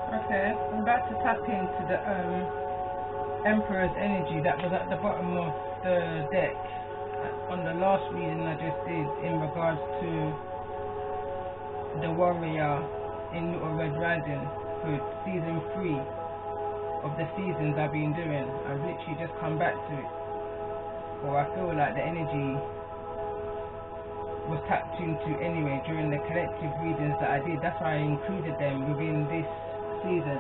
Okay, I'm about to tap into the Emperor's energy that was at the bottom of the deck on the last reading I just did in regards to the warrior in Little Red Riding Hood, season 3 of the seasons I've been doing. I've literally just come back to it, or I feel like the energy was tapped into anyway during the collective readings that I did. That's why I included them within this season,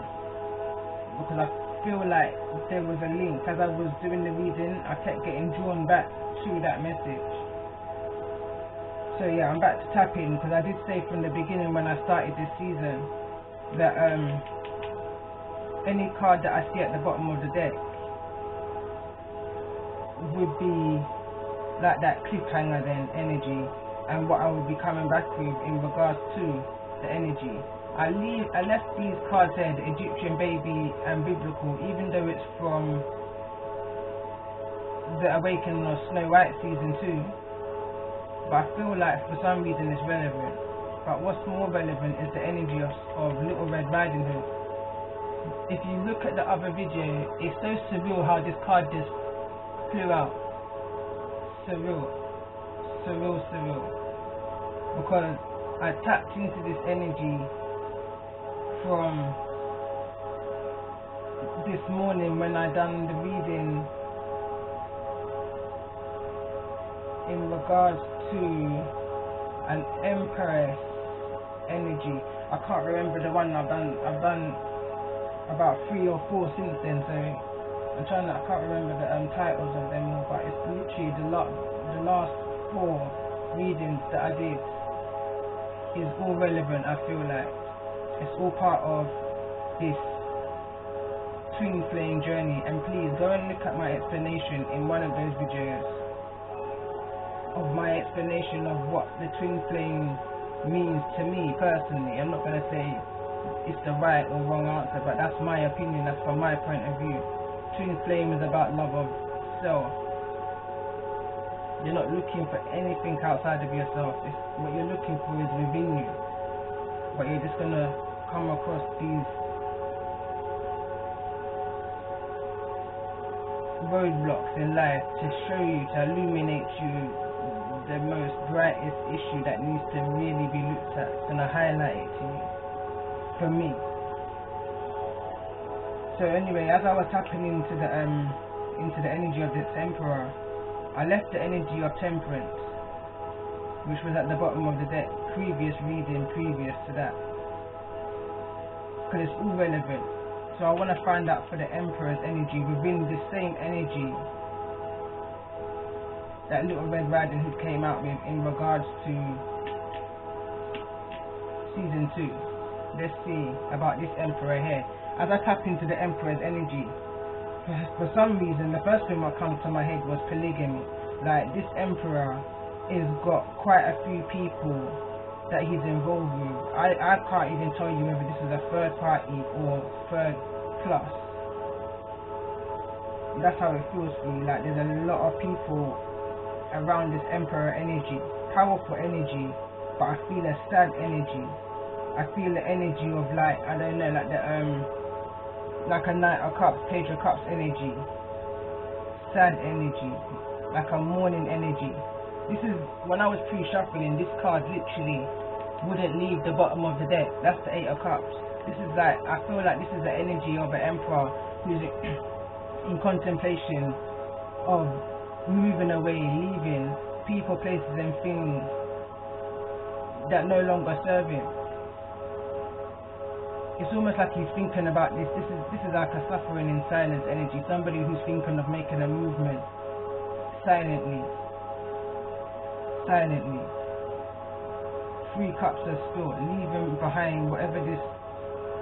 because I feel like there was a link. As I was doing the reading, I kept getting drawn back to that message. So yeah, I'm about to tap in, because I did say from the beginning when I started this season that any card that I see at the bottom of the deck would be like that cliffhanger then energy, and what I will be coming back with in regards to the energy. I left these cards here, the Egyptian baby and biblical, even though it's from the Awakening of Snow White season 2, but I feel like for some reason it's relevant. But what's more relevant is the energy of Little Red Riding Hood. If you look at the other video, it's so surreal how this card just flew out. Surreal. Because I tapped into this energy from this morning when I done the reading in regards to an Empress energy. I can't remember the one I've done about 3 or 4 since then, so I can't remember the titles of them all, but it's literally the last 4 readings that I did is all relevant. I feel like it's all part of this twin flame journey, and please go and look at my explanation in one of those videos of my explanation of what the twin flame means to me personally. I'm not going to say it's the right or wrong answer, but that's my opinion, that's from my point of view. Twin flame is about love of self. You're not looking for anything outside of yourself. What you're looking for is within you, but you're just going to come across these roadblocks in life to show you, to illuminate you the most brightest issue that needs to really be looked at. It's going to highlight it to you, for me. So anyway, as I was tapping into the energy of this Emperor, I left the energy of Temperance, which was at the bottom of the deck, previous to that, because it's all relevant. So I want to find out for the Emperor's energy within the same energy that Little Red Riding Hood came out with in regards to season 2. Let's see about this Emperor here. As I tap into the Emperor's energy, for some reason the first thing that comes to my head was polygamy. Like, this Emperor has got quite a few people that he's involved with. I can't even tell you whether this is a third party or third plus. That's how it feels for me. Like, there's a lot of people around this Emperor energy, powerful energy, but I feel a sad energy. I feel the energy of, like, I don't know, like the like a Knight of Cups, Page of Cups energy, sad energy, like a mourning energy. This is when I was pre-shuffling, this card literally wouldn't leave the bottom of the deck. That's the 8 of Cups. This is like, I feel like this is the energy of an Emperor who's in contemplation of moving away, leaving people, places and things that no longer serve him. It's almost like he's thinking about this. This is like a suffering in silence energy. Somebody who's thinking of making a movement silently. 3 cups of spirit, leaving behind whatever this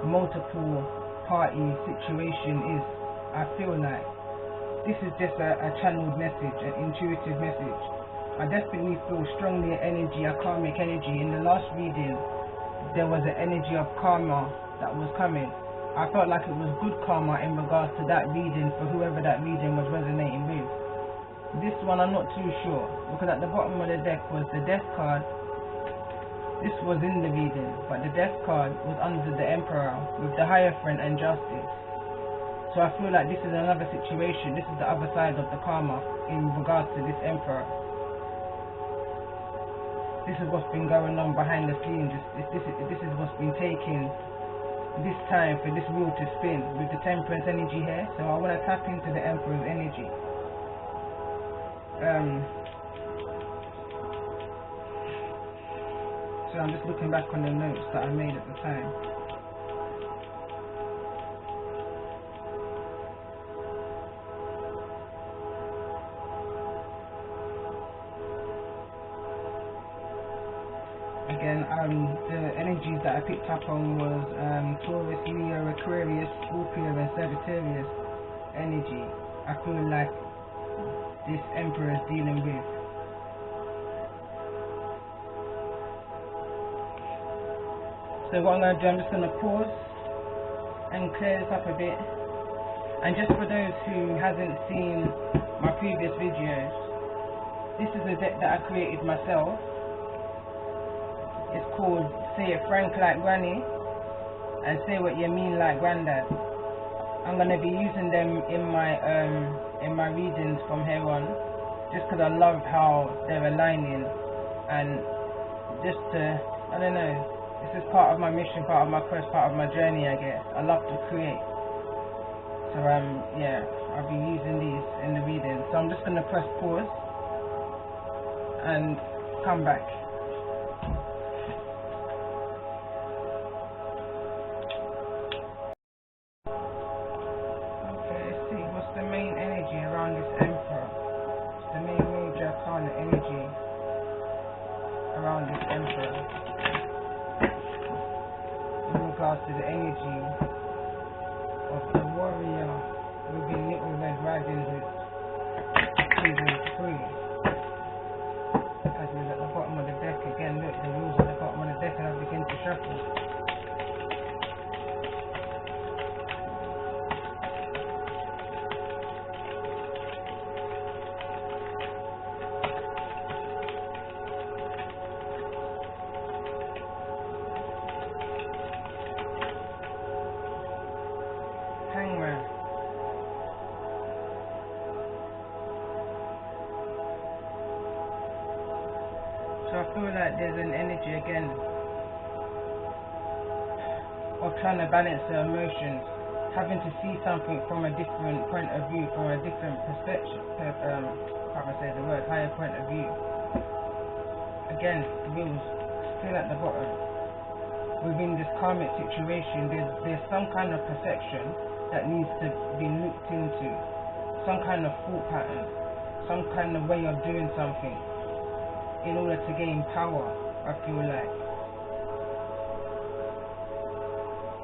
multiple party situation is. I feel like this is just a channeled message, an intuitive message. I definitely feel strongly energy, a karmic energy. In the last reading, there was an energy of karma that was coming. I felt like it was good karma in regards to that reading, for whoever that reading was resonating with. This one I'm not too sure, because at the bottom of the deck was the Death card, This was in the reading, but the death card was under the Emperor with the Hierophant and Justice. So I feel like this is another situation. This is the other side of the karma in regards to this Emperor. This is what's been going on behind the scenes. This is what's been taking this time for this wheel to spin with the Temperance energy here. So I want to tap into the Emperor's energy. So I'm just looking back on the notes that I made at the time. Again, the energies that I picked up on was Taurus, Leo, Aquarius, Scorpio and Sagittarius energy. I feel like this Emperor is dealing with. So what I'm going to do, I'm just going to pause and clear this up a bit. And just for those who hasn't seen my previous videos, this is a deck that I created myself. It's called Say It Frank Like Granny and Say What You Mean Like Granddad. I'm going to be using them in my readings from here on, just because I love how they're aligning, and just to, I don't know, this is part of my mission, part of my quest, part of my journey, I guess. I love to create. So yeah, I'll be using these in the reading. So I'm just going to press pause and come back. Okay, let's see, what's the main energy around this Emperor? What's the main major arcana energy around this Emperor? In regards to the energy of the warrior within Little Red Riding Hood season 3. As we're at the bottom of the deck again, look, the rules at the bottom of the deck and I begin to shuffle. Hangman. So I feel like there's an energy again of trying to balance the emotions, having to see something from a different point of view, from a different perspective, how I say the word, higher point of view. Again, the wheels still at the bottom. Within this karmic situation, there's some kind of perception that needs to be looked into, some kind of thought pattern, some kind of way of doing something in order to gain power, I feel like.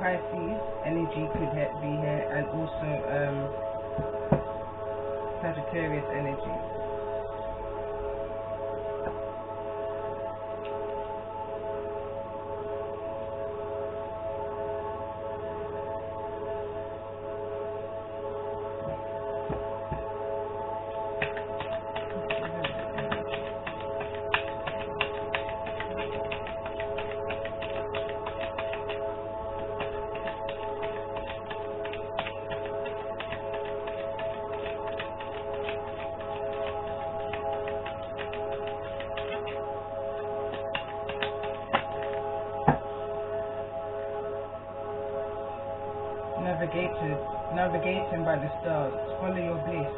Pisces energy could be here, and also Sagittarius energy. Navigating by the stars, follow your bliss.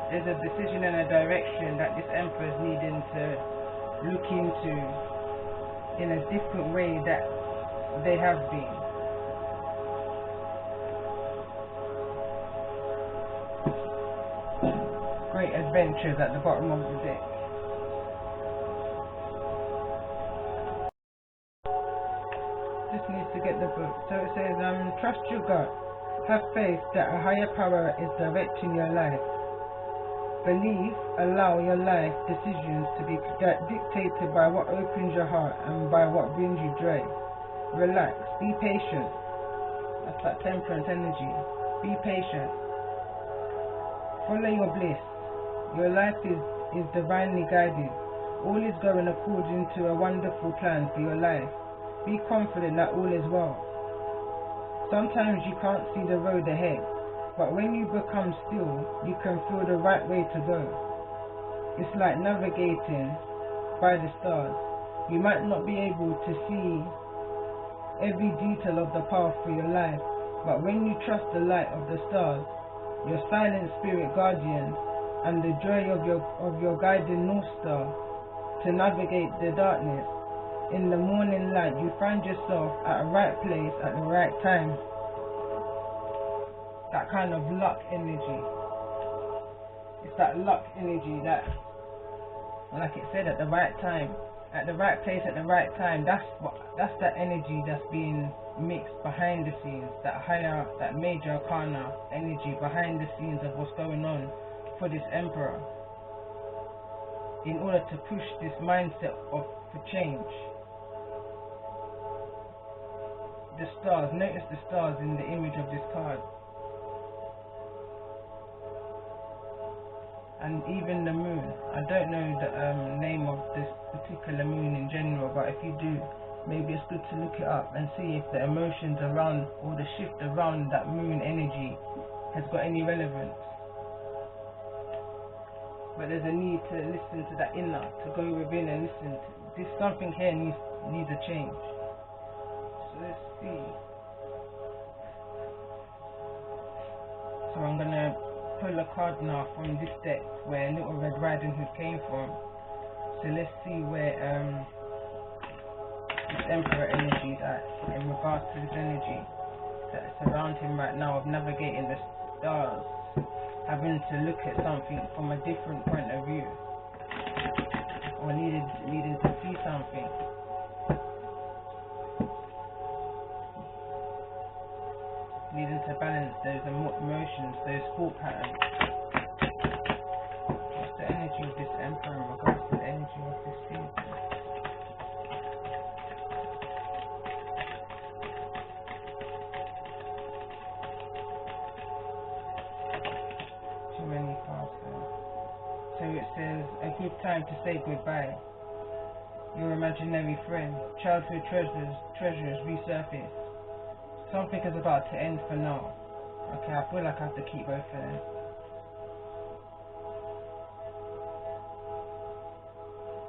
There's a decision and a direction that this Emperor is needing to look into in a different way that they have been. Great adventures at the bottom of the deck. Just needs to get the book. So it says, trust your gut. Have faith that a higher power is directing your life. Believe, allow your life decisions to be dictated by what opens your heart and by what brings you joy. Relax, be patient. That's that Temperance energy. Be patient. Follow your bliss. Your life is divinely guided. All is going according to a wonderful plan for your life. Be confident that all is well. Sometimes you can't see the road ahead, but when you become still, you can feel the right way to go. It's like navigating by the stars. You might not be able to see every detail of the path for your life, but when you trust the light of the stars, your silent spirit guardian, and the joy of your guiding North Star to navigate the darkness, in the morning light you find yourself at the right place at the right time. That kind of luck energy. It's that luck energy that, like it said, at the right time, at the right place at the right time. That's that energy that's being mixed behind the scenes, that higher, that major arcana energy behind the scenes of what's going on for this emperor, in order to push this mindset for change. The stars, notice the stars in the image of this card, and even the moon. I don't know the name of this particular moon in general, but if you do, maybe it's good to look it up and see if the emotions around, or the shift around that moon energy has got any relevance. But there's a need to listen to that inner, to go within and listen to this. Something here needs a change. So let's see. So I'm gonna pull a card now from this deck where Little Red Riding Hood came from. So let's see where this Emperor energy is at in regards to this energy that's around him right now of navigating the stars, having to look at something from a different point of view, or needing to see something. Needing to balance those emotions, those thought patterns. What's the energy of this Emperor in regards to the energy of this season? Too many cards there. So it says, a good time to say goodbye. Your imaginary friend, childhood treasures resurface. Something is about to end for now. Okay, I feel like I have to keep both of them.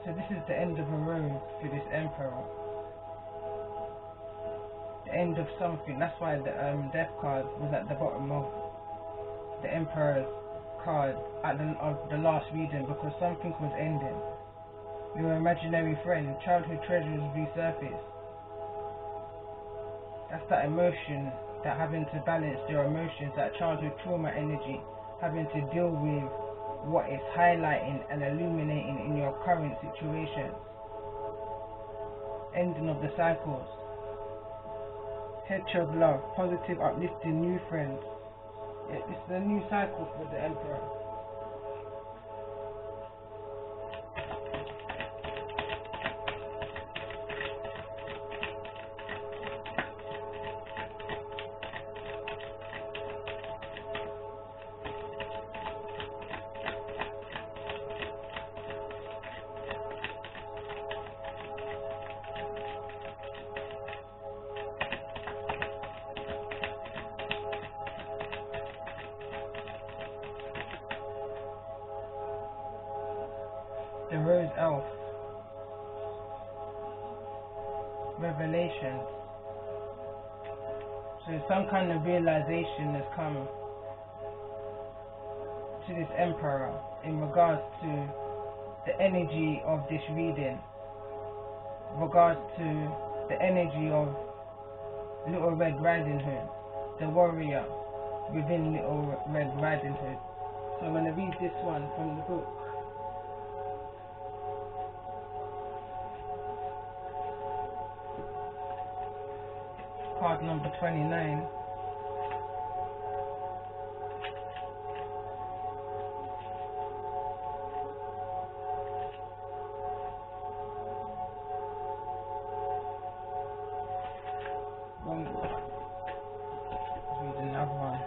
So this is the end of a road for this Emperor. The end of something. That's why the Death card was at the bottom of the Emperor's card at the last reading, because something was ending. Your imaginary friend, childhood treasures resurface. That's that emotion, that having to balance your emotions, that childhood trauma energy, having to deal with what is highlighting and illuminating in your current situation. Ending of the cycles. Touch of love, positive, uplifting, new friends. It's the new cycle for the Emperor. The Rose Elf. Revelation. So some kind of realization has come to this Emperor in regards to the energy of this reading, in regards to the energy of Little Red Riding Hood, the warrior within Little Red Riding Hood. So I'm going to read this one from the book. Card number 29. Wrong one. Let's read another one.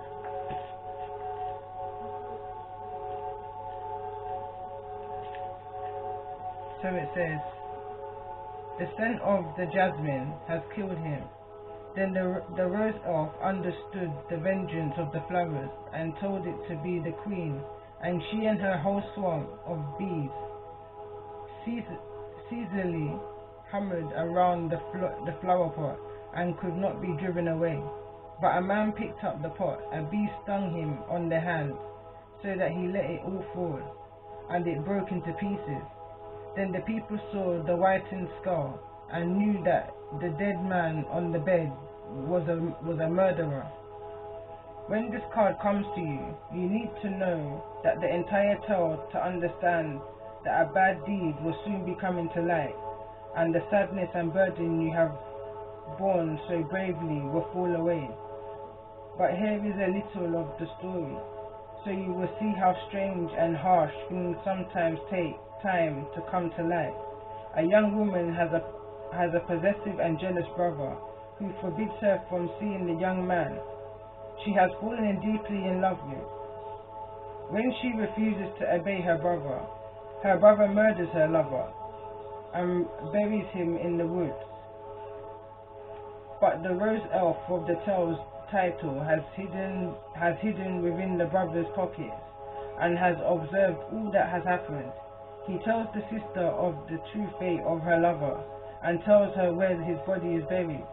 So it says, the scent of the jasmine has killed him. Then the rose elf understood the vengeance of the flowers and told it to be the queen, and she and her whole swarm of bees ceaselessly hammered around the flower pot and could not be driven away. But a man picked up the pot, a bee stung him on the hand, so that he let it all fall, and it broke into pieces. Then the people saw the whitened skull and knew that the dead man on the bed was a murderer. When this card comes to you, you need to know that the entire tale to understand that a bad deed will soon be coming to light, and the sadness and burden you have borne so bravely will fall away. But here is a little of the story, so you will see how strange and harsh things sometimes take time to come to light. A young woman has a possessive and jealous brother who forbids her from seeing the young man she has fallen deeply in love with. When she refuses to obey her brother murders her lover and buries him in the woods. But the rose elf of the tale's title has hidden within the brother's pockets and has observed all that has happened. He tells the sister of the true fate of her lover and tells her where his body is buried.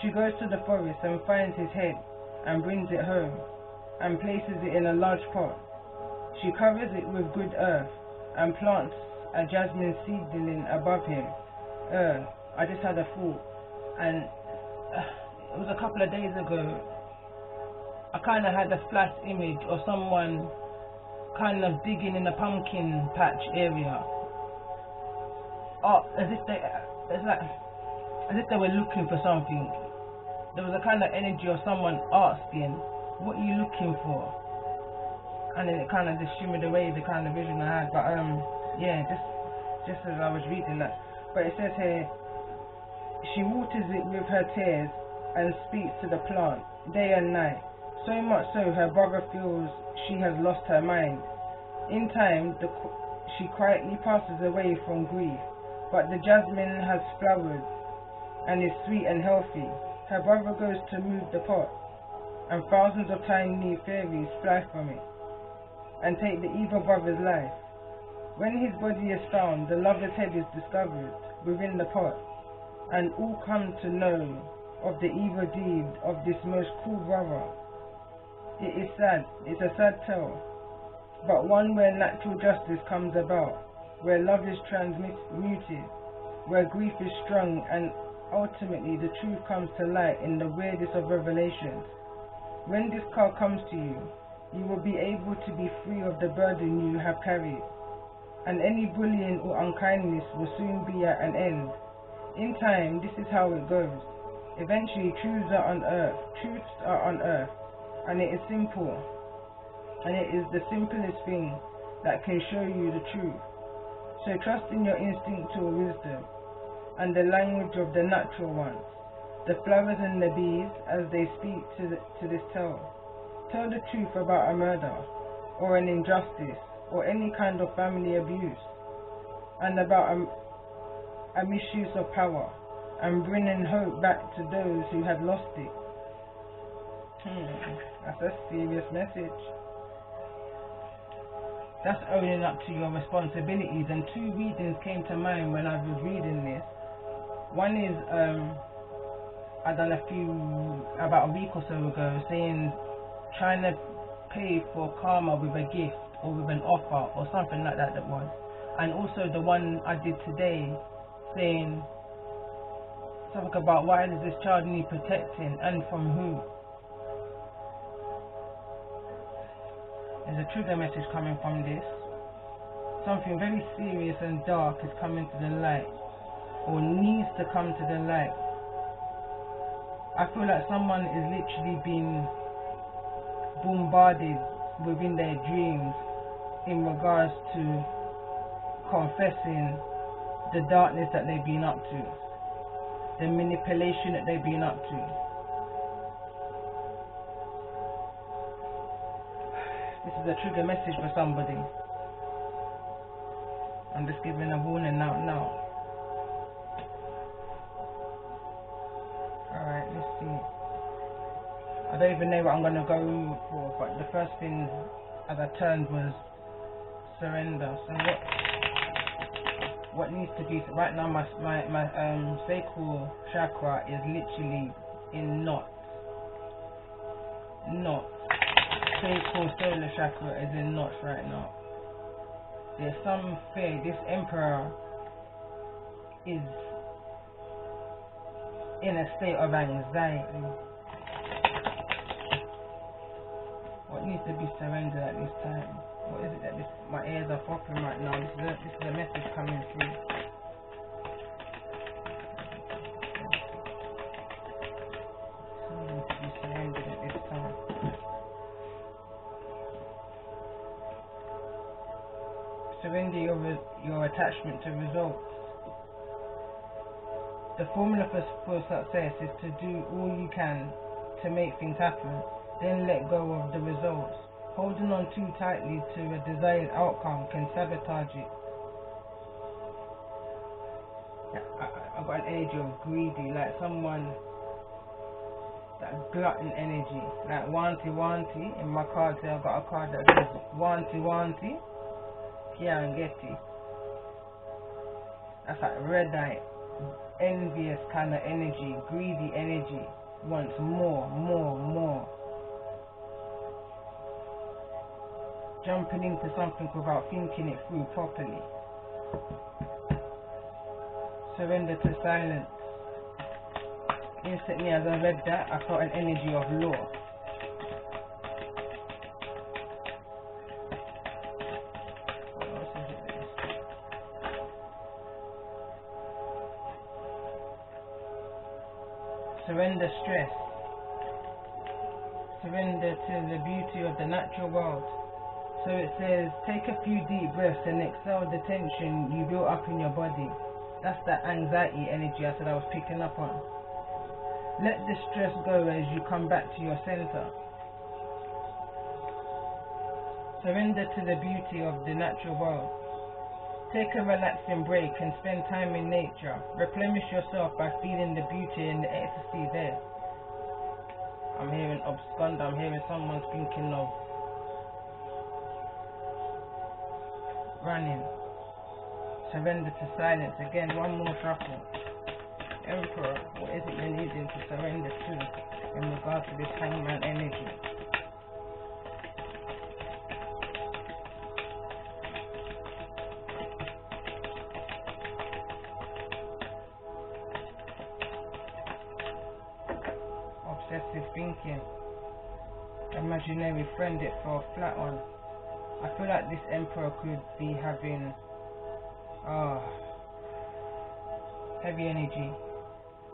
She goes to the forest and finds his head and brings it home and places it in a large pot. She covers it with good earth and plants a jasmine seedling above him. I just had a thought, and it was a couple of days ago. I kind of had a flash image of someone kind of digging in a pumpkin patch area. As if they were looking for something. There was a kind of energy of someone asking, "What are you looking for?" And then it kind of just shimmered away the kind of vision I had. But yeah, just as I was reading that. But it says here, she waters it with her tears and speaks to the plant day and night. So much so her brother feels she has lost her mind. In time, she quietly passes away from grief, but the jasmine has flowered and is sweet and healthy. Her brother goes to move the pot, and thousands of tiny fairies fly from it and take the evil brother's life. When his body is found, the lover's head is discovered within the pot, and all come to know of the evil deed of this most cruel brother. It is sad, it's a sad tale, but one where natural justice comes about, where love is transmuted, where grief is strong, and ultimately the truth comes to light in the weirdest of revelations. When this card comes to you, you will be able to be free of the burden you have carried, and any bullying or unkindness will soon be at an end. In time, this is how it goes. Eventually, truths are unearthed, and it is simple, and it is the simplest thing that can show you the truth. So trust in your instinctual wisdom and the language of the natural ones, the flowers and the bees, as they speak to this tale. Tell the truth about a murder, or an injustice, or any kind of family abuse, and about a misuse of power, and bringing hope back to those who had lost it. That's a serious message. That's owning up to your responsibilities, and two readings came to mind when I was reading this. One is I done about a week or so ago, saying trying to pay for karma with a gift or with an offer or something like that was. And also the one I did today, saying something about why does this child need protecting and from who. There's a trigger message coming from this. Something very serious and dark is coming to the light, or needs to come to the light. I feel like someone is literally being bombarded within their dreams in regards to confessing the darkness that they've been up to, the manipulation that they've been up to. This is a trigger message for somebody. I'm just giving a warning out now. Alright, let's see. I don't even know what I'm going to go for, but the first thing as I turned was surrender. So what needs to be, right now my sacral chakra is literally in knots. Sacral solar chakra is in knots right now. There's some fear. This emperor is in a state of anxiety. What needs to be surrendered at this time? What is it that my ears are popping right now? This is a message coming through. What needs to be surrendered at this time? Surrender your attachment to results. The formula for success is to do all you can to make things happen, then let go of the results. Holding on too tightly to a desired outcome can sabotage it. I've got an energy of greedy, like someone, that glutton energy, like wanty. In my cards here, I've got a card that says wanty, can't get it. That's like red-eye, envious kind of energy, greedy energy, wants more. Jumping into something without thinking it through properly. Surrender to silence. Instantly as I read that, I felt an energy of law. What else is it? Surrender stress. Surrender to the beauty of the natural world. So it says, take a few deep breaths and exhale the tension you built up in your body. That's that anxiety energy I said I was picking up on. Let the stress go as you come back to your center. Surrender to the beauty of the natural world. Take a relaxing break and spend time in nature. Replenish yourself by feeling the beauty and the ecstasy there. I'm hearing abscond, I'm hearing someone's thinking of running. Surrender to silence. Again, one more shuffle. Emperor, what is it you're needing to surrender to in regards to this hangman energy? Obsessive thinking. Imaginary friend, it fell flat on. I feel like this emperor could be having heavy energy.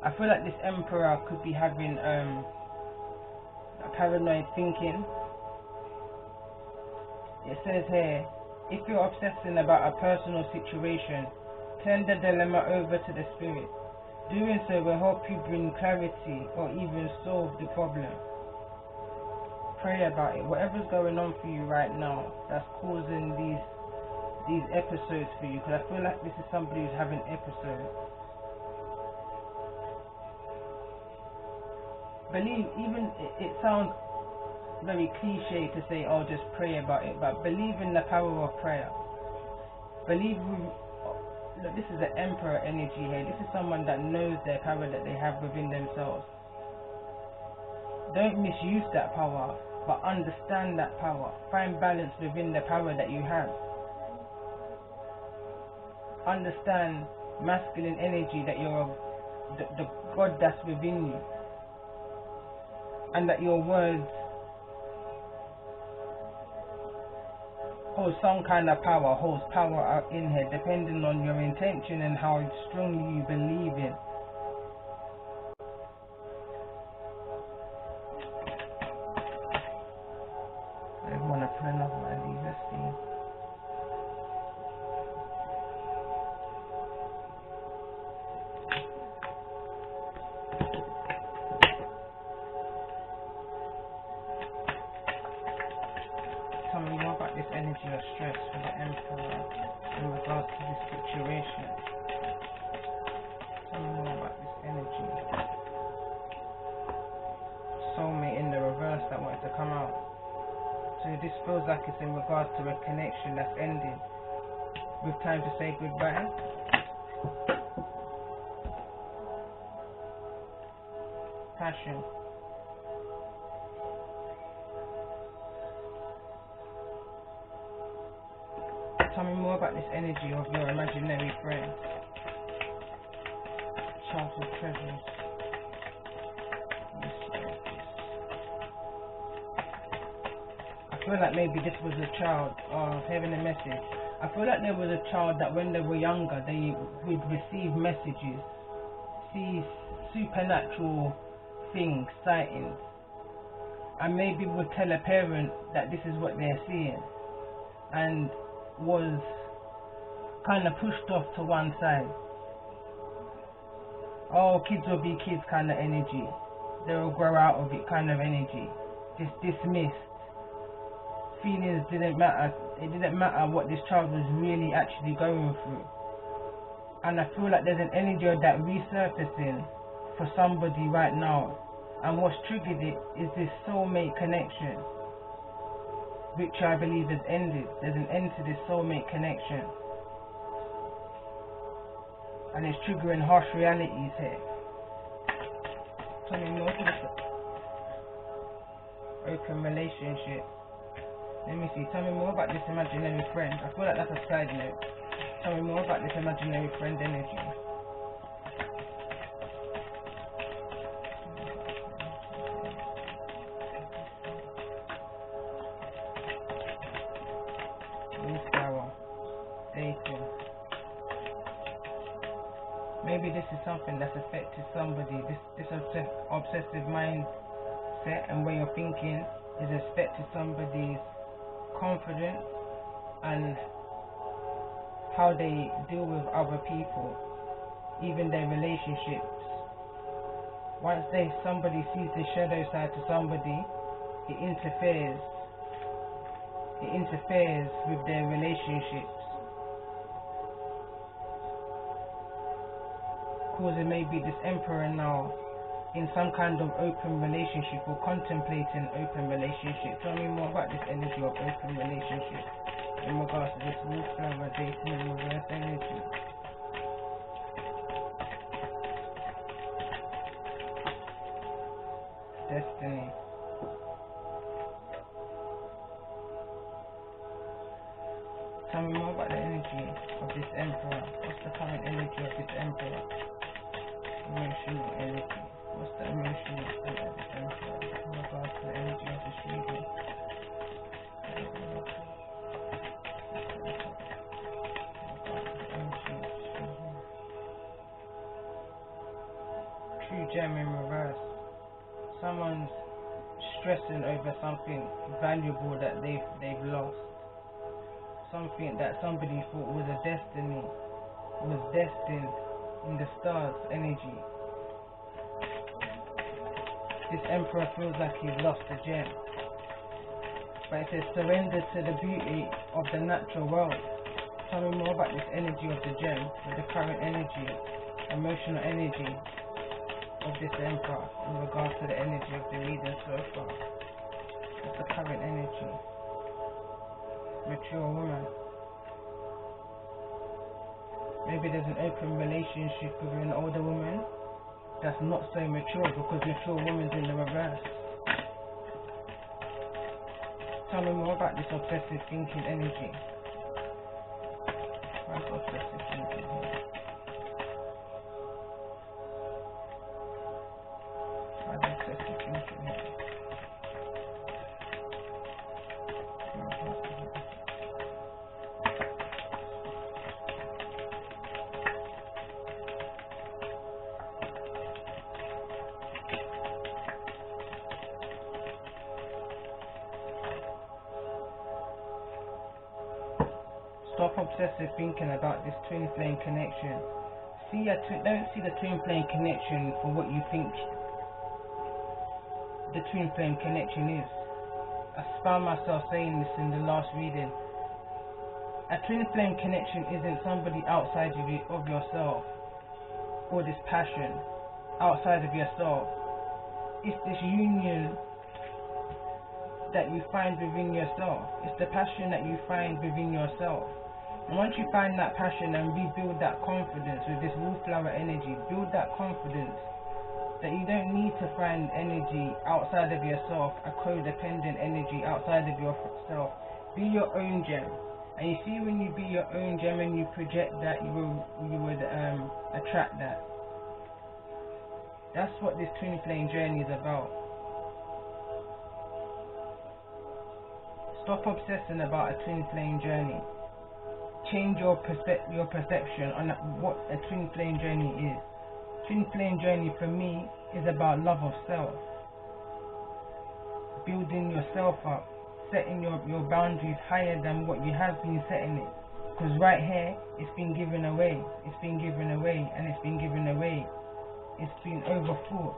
I feel like this emperor could be having paranoid thinking. It says here, if you're obsessing about a personal situation, turn the dilemma over to the spirit. Doing so will help you bring clarity or even solve the problem. Pray about it. Whatever's going on for you right now that's causing these episodes for you, because I feel like this is somebody who's having episodes. Believe, even it sounds very cliche to say, oh, just pray about it, but believe in the power of prayer. Believe, look, this is an emperor energy here. This is someone that knows their power that they have within themselves. Don't misuse that power, but understand that power. Find balance within the power that you have. Understand masculine energy, that you're the God that's within you, and that your words hold some kind of power, holds power out in here, depending on your intention and how strongly you believe in. I want to put another one of these. Let's see. Tell me more about this energy of stress for the emperor in regards to this So this feels like it's in regards to a connection that's ending with time to say goodbye. Passion. Tell me more about this energy of your imaginary friend. Childhood treasures. I feel like maybe this was a child, hearing a message. I feel like there was a child that when they were younger, they would receive messages, see supernatural things, sightings, and maybe would tell a parent that this is what they're seeing, and was kind of pushed off to one side. Oh, kids will be kids kind of energy. They will grow out of it kind of energy. Just dismissed. Feelings didn't matter. It didn't matter what this child was really actually going through. And I feel like there's an energy of that resurfacing for somebody right now. And what's triggered it is this soulmate connection, which I believe has ended. There's an end to this soulmate connection. And it's triggering harsh realities here. Tell me more to this open relationship. Let me see. Tell me more about this imaginary friend. I feel like that's a side note. Tell me more about this imaginary friend energy. Flower. Dating. Maybe this is something that's affected somebody. This obsessive mindset and way of thinking is affected somebody's confidence and how they deal with other people, even their relationships. Once somebody sees the shadow side to somebody, it interferes with their relationships, causing maybe this emperor now in some kind of open relationship or contemplating open relationship. Tell me more about this energy of open relationship in regards to this wallflower dating in reverse energy. Destiny. Tell me more about the energy of this emperor. What's the current energy of this emperor? Emotional energy. What's the emotional state of this emperor in regards to the energy of this reading? True gem in reverse. Someone's stressing over something valuable that they've lost. Something that somebody thought was a destiny, was destined in the stars energy. This emperor feels like he's lost a gem. But it says surrender to the beauty of the natural world. Tell me more about this energy of the gem, with the current energy, emotional energy of this emperor in regards to the energy of the reader so far. What's the current energy? Mature woman. Maybe there's an open relationship with an older woman that's not so mature, because mature woman's in the reverse. Tell me more about this obsessive thinking energy. Where's obsessive thinking here? Where's obsessive thinking here? Stop obsessive thinking about this twin flame connection. Don't see the twin flame connection for what you think the twin flame connection is. I found myself saying this in the last reading. A twin flame connection isn't somebody outside of yourself, or this passion outside of yourself. It's this union that you find within yourself. It's the passion that you find within yourself. And once you find that passion and rebuild that confidence with this wallflower energy, build that confidence that you don't need to find energy outside of yourself, a codependent energy outside of yourself. Be your own gem. And you see, when you be your own gem and you project that, you would attract that. That's what this twin flame journey is about. Stop obsessing about a twin flame journey. Change your perception on what a twin flame journey is. Twin flame journey for me is about love of self. Building yourself up. Setting your boundaries higher than what you have been setting it. Because right here, it's been given away. It's been given away, and it's been given away. It's been overthought.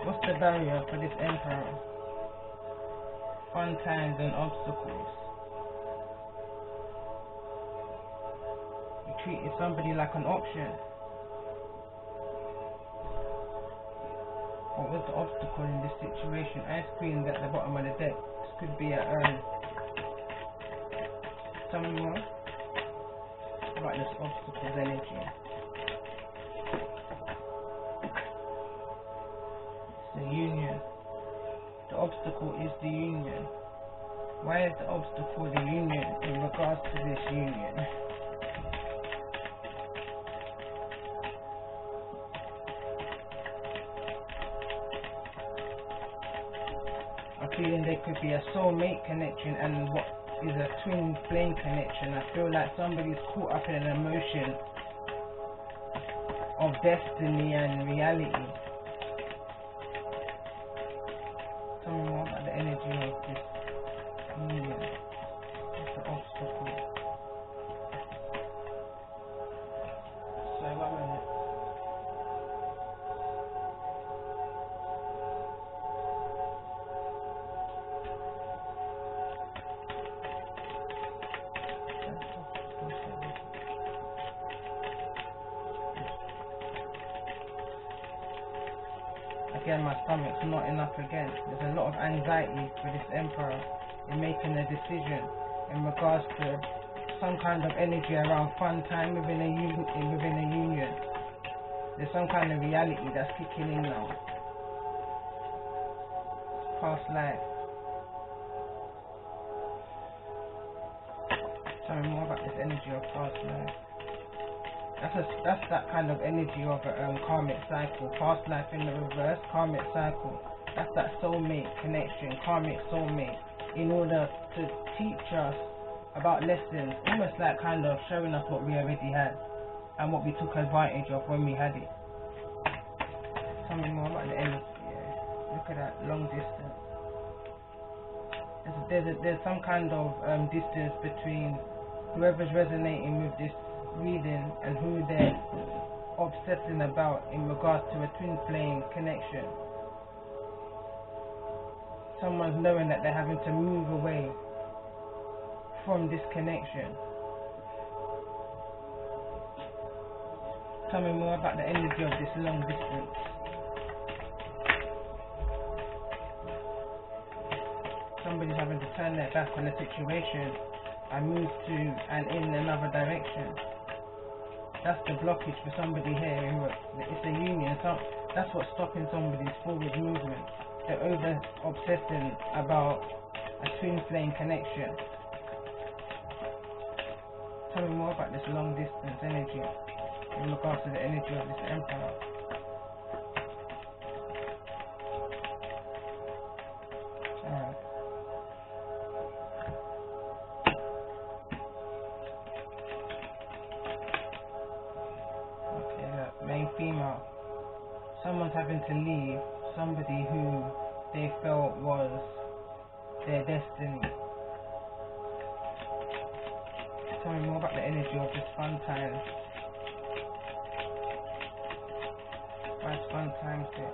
What's the barrier for this emperor? Fun times and obstacles. You treated somebody like an option. What was the obstacle in this situation? Ice Queen at the bottom of the deck. This could be a tell me more about this obstacle's energy. It's the union. The obstacle is the union. Why is the obstacle the union in regards to this union? I'm feeling there could be a soulmate connection and what is a twin flame connection. I feel like somebody's caught up in an emotion of destiny and reality. Tell me more about the energy of this union. What's the obstacle? So 1 minute. Again, my stomach's knotting up again. There's a lot of anxiety for this emperor in making a decision in regards to some kind of energy around fun time within a union. There's some kind of reality that's kicking in now. Past life. Tell me more about this energy of past life. That's that kind of energy of a karmic cycle. Past life in the reverse, karmic cycle. That's that soulmate connection, karmic soulmate. In order to teach us about lessons, almost like kind of showing us what we already had and what we took advantage of when we had it. Tell me more about the energy. Yeah. Look at that long distance. There's some kind of distance between whoever's resonating with this reading and who they're obsessing about in regards to a twin flame connection. Someone's knowing that they're having to move away from this connection. Tell me more about the energy of this long distance. Somebody's having to turn their back on the situation and move to and in another direction. That's the blockage for somebody here. It's a union. That's what's stopping somebody's forward movement. They're over obsessing about a twin flame connection. Tell me more about this long distance energy in regards to the energy of this emperor. Alright. Main female. Someone's having to leave somebody who they felt was their destiny. Tell me more about the energy of this fun time. Why is fun time here?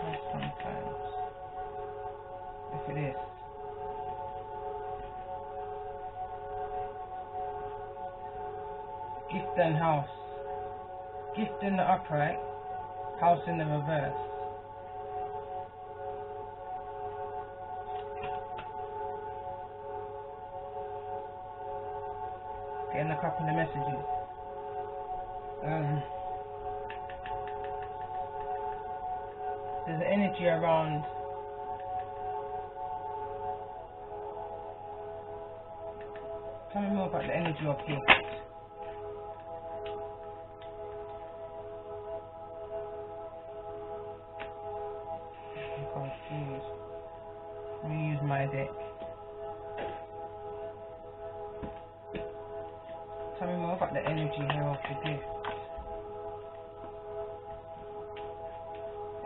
Why is fun times? Look at this. Gift and house. Gift in the upright, house in the reverse. Getting a couple of messages. There's an energy around tell me more about the energy of gift. I'm confused. Let me use my deck. Tell me more about the energy here of the gift.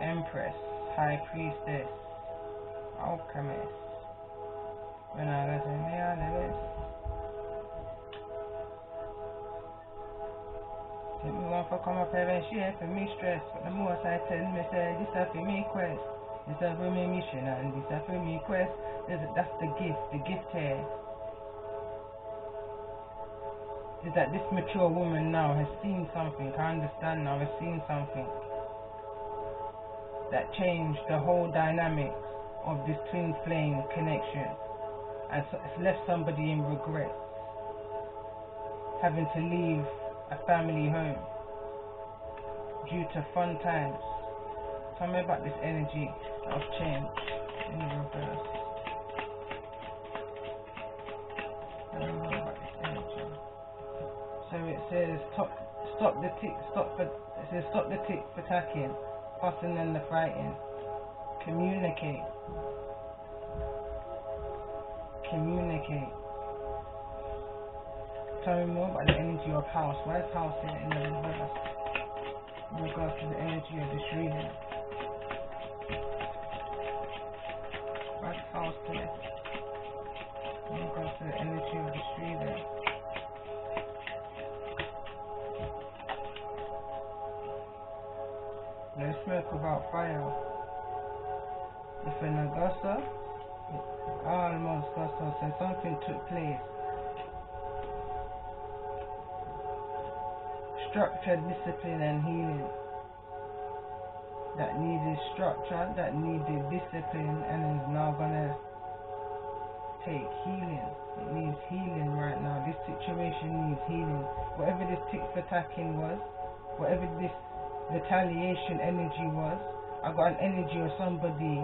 Empress, High Priestess, Alchemist. When I was in the take me one for come up here and share for me stress. But the most I tell me say this is for me quest. This is for me mission and this is for me quest. That's the gift. The gift here is that this mature woman now has seen something. I understand now, has seen something that changed the whole dynamics of this twin flame connection, and so it's left somebody in regret, having to leave a family home due to fun times. Tell me about this energy of change in the reverse. Tell me more about this energy. So it says stop the tick, it says stop the tick for attacking, fussing and the fighting. Communicate. Tell me more about the energy of house. Why is house here in the reverse? In regards to the energy of this reading. Why is house here? In regards to the energy of this reading. No smoke without fire. If an Augusta, almost Augusta, so something took place. Structure, discipline and healing. That needed structure, that needed discipline, and is now gonna take healing. It needs healing right now. This situation needs healing. Whatever this tick for tacking was, whatever this retaliation energy was, I got an energy of somebody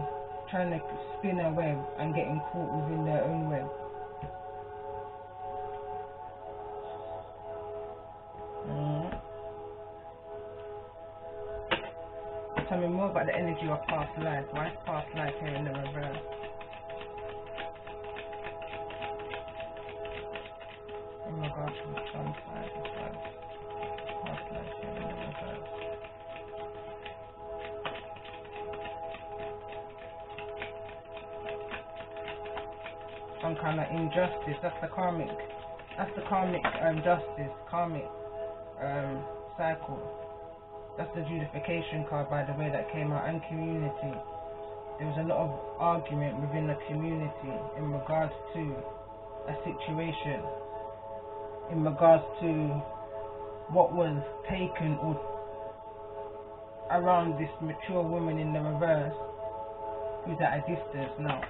trying to spin a web and getting caught within their own web. Tell me more about the energy of past life. Why is past life here in the reverse? In regards to the sun side as well. Past life here in the reverse. Some kind of injustice. That's the karmic justice, karmic cycle. That's the justification card, by the way, that came out, and community. There was a lot of argument within the community in regards to a situation, in regards to what was taken or around this mature woman in the reverse, who's at a distance now.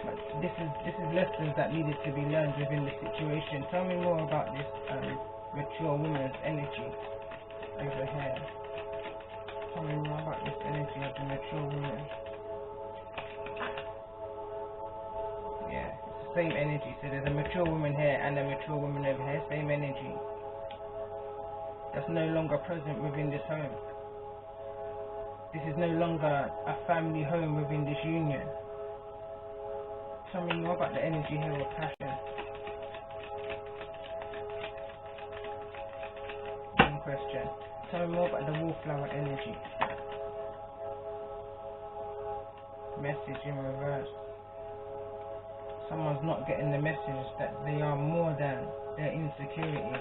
But this is lessons that needed to be learned within the situation. Tell me more about this mature woman's energy over here. Tell me more about this energy of the mature woman. Yeah, it's the same energy. So there's a mature woman here and a mature woman over here. Same energy. That's no longer present within this home. This is no longer a family home within this union. Tell me more about the energy here of passion. One question. Tell me more about the wallflower energy. Message in reverse. Someone's not getting the message that they are more than their insecurity.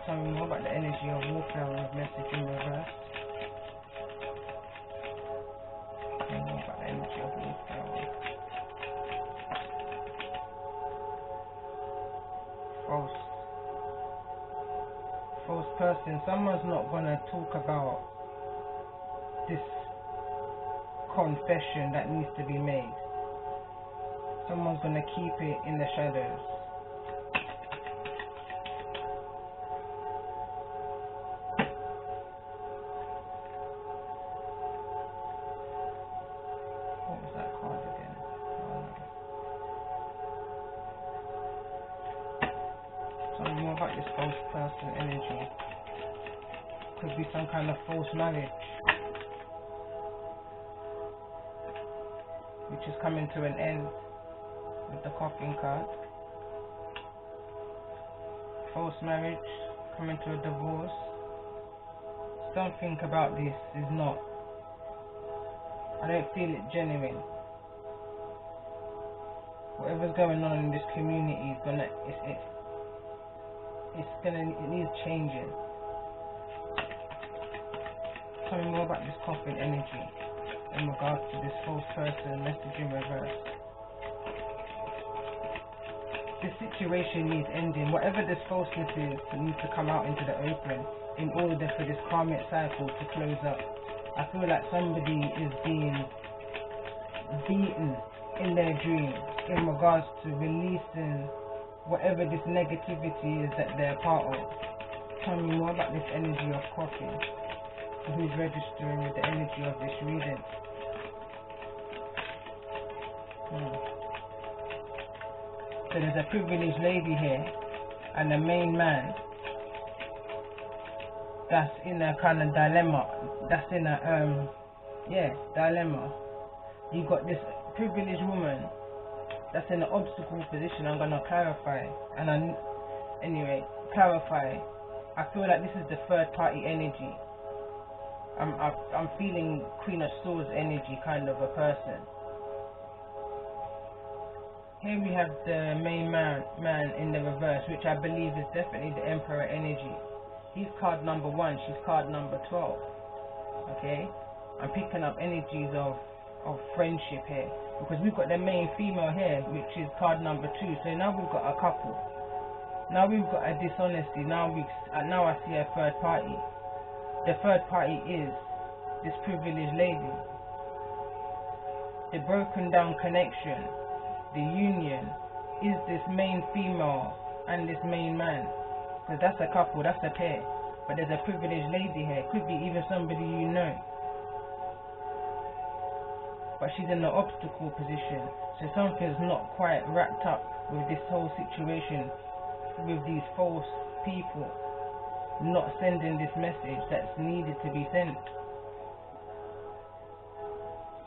Tell me more about the energy of wallflower with message in reverse. Tell me more about the energy of wallflower. false person, someone's not gonna talk about this confession that needs to be made. Someone's gonna keep it in the shadows. What was that card again? Oh, no. Tell me more about this false person energy. Could be some kind of false marriage, which is coming to an end with the coffin card. False marriage, coming to a divorce. Something about this is not, I don't feel it genuine. Whatever's going on in this community is gonna, it needs changing. Tell me more about this coffin energy in regards to this false person message in reverse. This situation needs ending. Whatever this falseness is, it needs to come out into the open in order for this karmic cycle to close up. I feel like somebody is being beaten in their dream in regards to releasing whatever this negativity is that they're part of. Tell me more about this energy of coffin. Who's registering with the energy of this reading? So there's a privileged lady here and a main man that's in a kind of dilemma. That's in a dilemma. You got this privileged woman that's in an obstacle position. I'm gonna clarify, and clarify. I feel like this is the third party energy. I'm feeling Queen of Swords energy, kind of a person. Here we have the main man in the reverse, which I believe is definitely the Emperor energy. He's card number 1, she's card number 12. Okay? I'm picking up energies of friendship here, because we've got the main female here, which is card number 2. So now we've got a couple. Now we've got a dishonesty. Now I see a third party. The third party is this privileged lady. The broken down connection, the union, is this main female and this main man. Because that's a couple, that's a pair. But there's a privileged lady here. Could be even somebody you know. But she's in the obstacle position. So something's not quite wrapped up with this whole situation, with these false people not sending this message that's needed to be sent.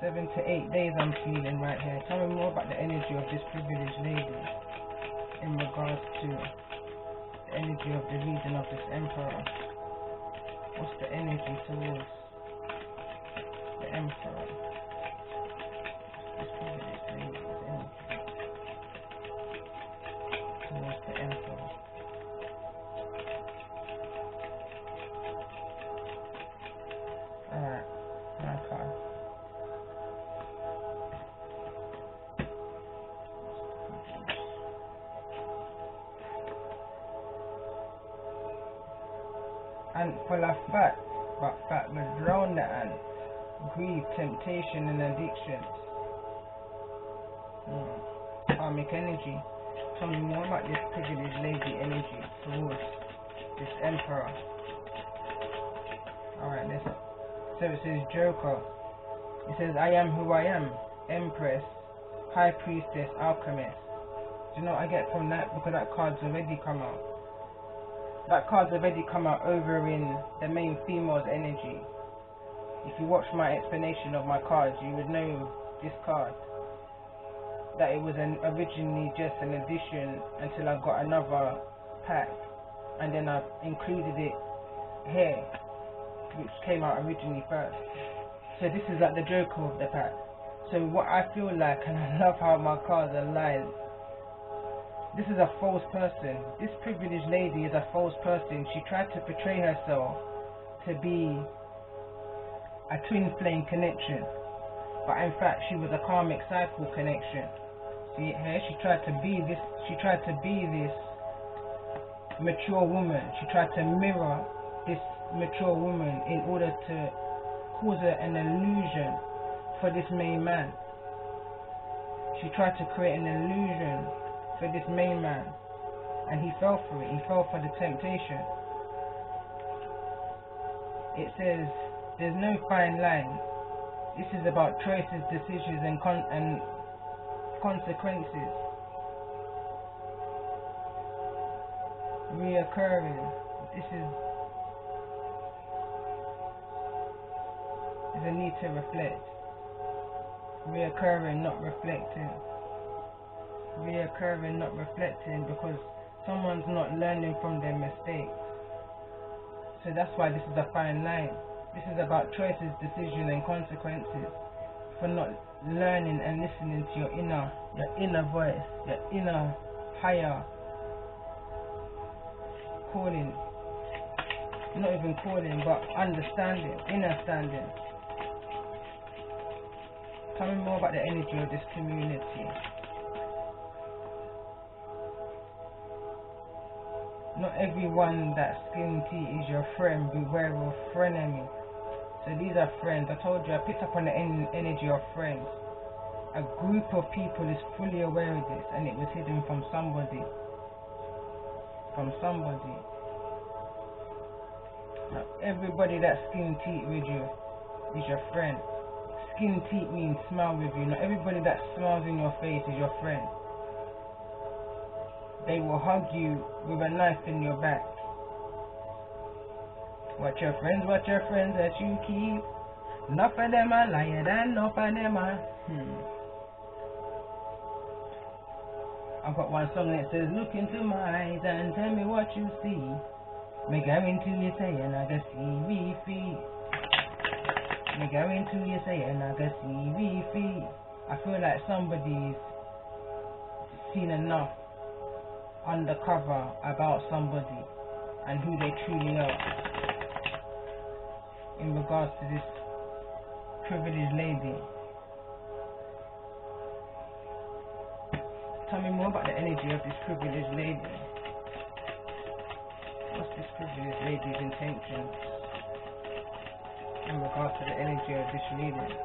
7 to 8 days I'm feeling right here. Tell me more about the energy of this privileged lady in regards to the energy of the reading of this Emperor. What's the energy towards the Emperor? This privileged lady's energy towards the Emperor. Alright, my card. And full of fat, but fat will drown the ant. Greed, temptation and addictions. Karmic energy. Tell me more about this privileged lady energy towards this Emperor. Alright, listen. So it says Joker. It says I am who I am. Empress, High Priestess, Alchemist. Do you know what I get from that? Because that card's already come out. That card's already come out over in the main female's energy. If you watch my explanation of my cards, you would know this card. That it was originally just an addition until I got another pack. And then I included it here, which came out originally first. So this is like the Joker of the pack. So what I feel like, and I love how my cards align, this is a false person. This privileged lady is a false person. She tried to portray herself to be a twin flame connection, but in fact she was a karmic cycle connection. See it here? She tried to be this mature woman. She tried to mirror this mature woman in order to cause her an illusion for this main man. She tried to create an illusion for this main man, and he fell for it. He fell for the temptation. It says there's no fine line. This is about choices, decisions, and consequences. Reoccurring. This is a need to reflect. Reoccurring, not reflecting. Reoccurring, not reflecting, because someone's not learning from their mistakes. So that's why this is a fine line. This is about choices, decisions, and consequences for not learning and listening to your inner voice, your inner higher calling. Not even calling, but understanding, inner standing. Tell me more about the energy of this community. Not everyone that's skin deep is your friend. Beware of frenemy. So these are friends. I told you, I picked up on the energy of friends. A group of people is fully aware of this, and it was hidden from somebody. From somebody. Not everybody that's skin deep with you is your friend. Skin deep means smile with you. Not everybody that smiles in your face is your friend. They will hug you with a knife in your back. Watch your friends that you keep. Enough of them are lying and enough of them are. I've got one song that says, look into my eyes and tell me what you see. Me go into you saying I can see me feet. Me go into you saying I can see me feet. I feel like somebody's seen enough undercover about somebody and who they truly are in regards to this privileged lady. Tell me more about the energy of this privileged lady. What's this privileged lady's intentions in regards to the energy of this reading?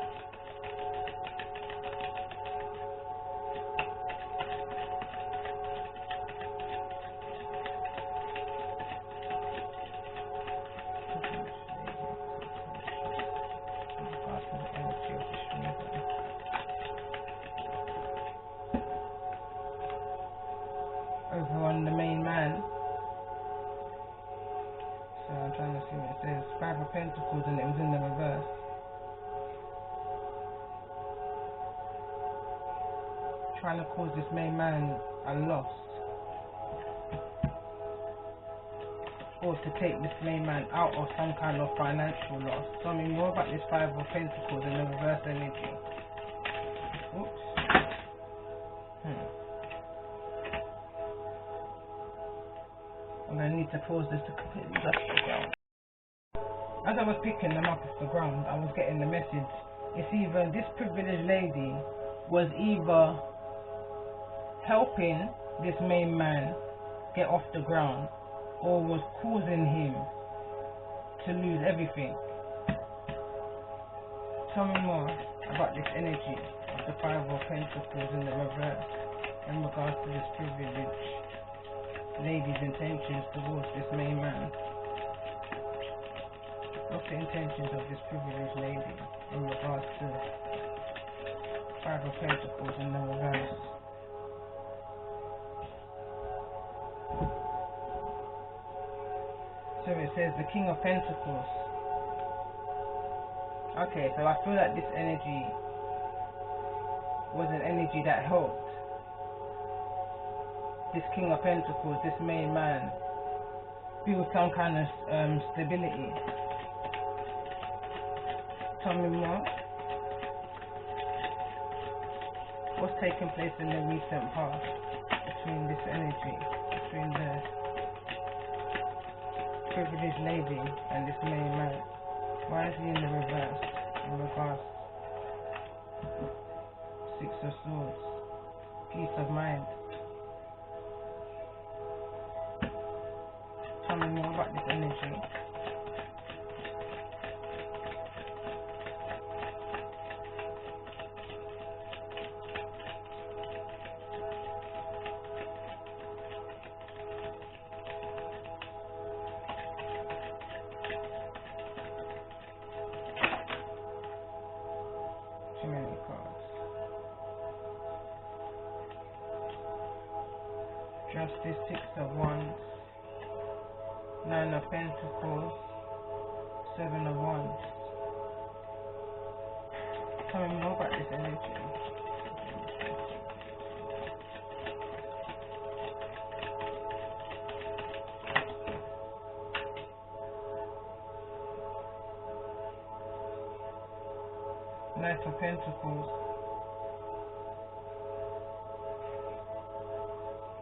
Over on the main man. So I'm trying to see what it says. 5 of Pentacles, and it was in the reverse. Trying to cause this main man a loss, or to take this main man out of some kind of financial loss. Tell me more about this 5 of Pentacles in the reverse energy. Oops. I'm going to need to pause this to completely touch the ground. As I was picking them up off the ground, I was getting the message. It's either this privileged lady was either helping this main man get off the ground, or was causing him to lose everything. Tell me more about this energy of the 5 of Pentacles in the reverse in regards to this privileged lady's intentions towards this main man. What's the intentions of this privileged lady in regards to 5 of Pentacles in the reverse? So it says the King of Pentacles. Okay, so I feel like this energy was an energy that helped this King of Pentacles, this main man, build some kind of stability. Tell me more. What's taking place in the recent past between this energy, between the privileged lady and this main man? Why is he in the reverse in regards? 6 of Swords. Peace of mind. about this energy. Too many cards. Justice, Six of Wands, Nine of Pentacles, Seven of Wands. Tell me more about this energy. Knight of Pentacles.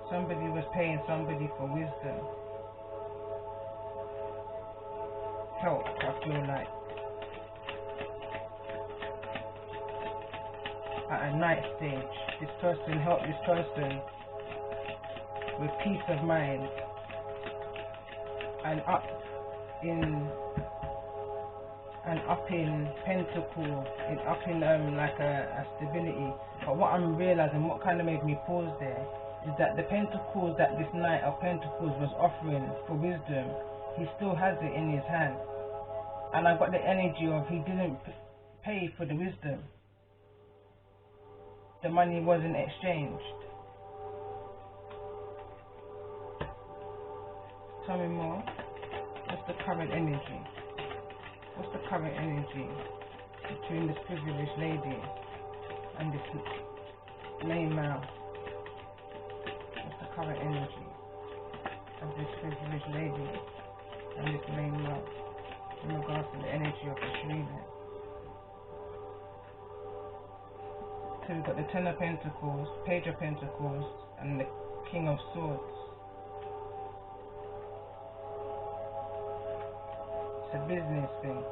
Somebody was paying somebody for wisdom. Help, I feel like. At a night stage, this person helped this person with peace of mind and up in pentacle, like a stability. But what I'm realizing, what kind of made me pause there, is that the pentacles that this Knight of Pentacles was offering for wisdom, he still has it in his hand. And I got the energy of he didn't pay for the wisdom. The money wasn't exchanged. Tell me more. What's the current energy? What's the current energy between this privileged lady and this main male? What's the current energy of this privileged lady and this main male in regards to the energy of this reading? So we've got the Ten of Pentacles, Page of Pentacles, and the King of Swords. It's a business thing,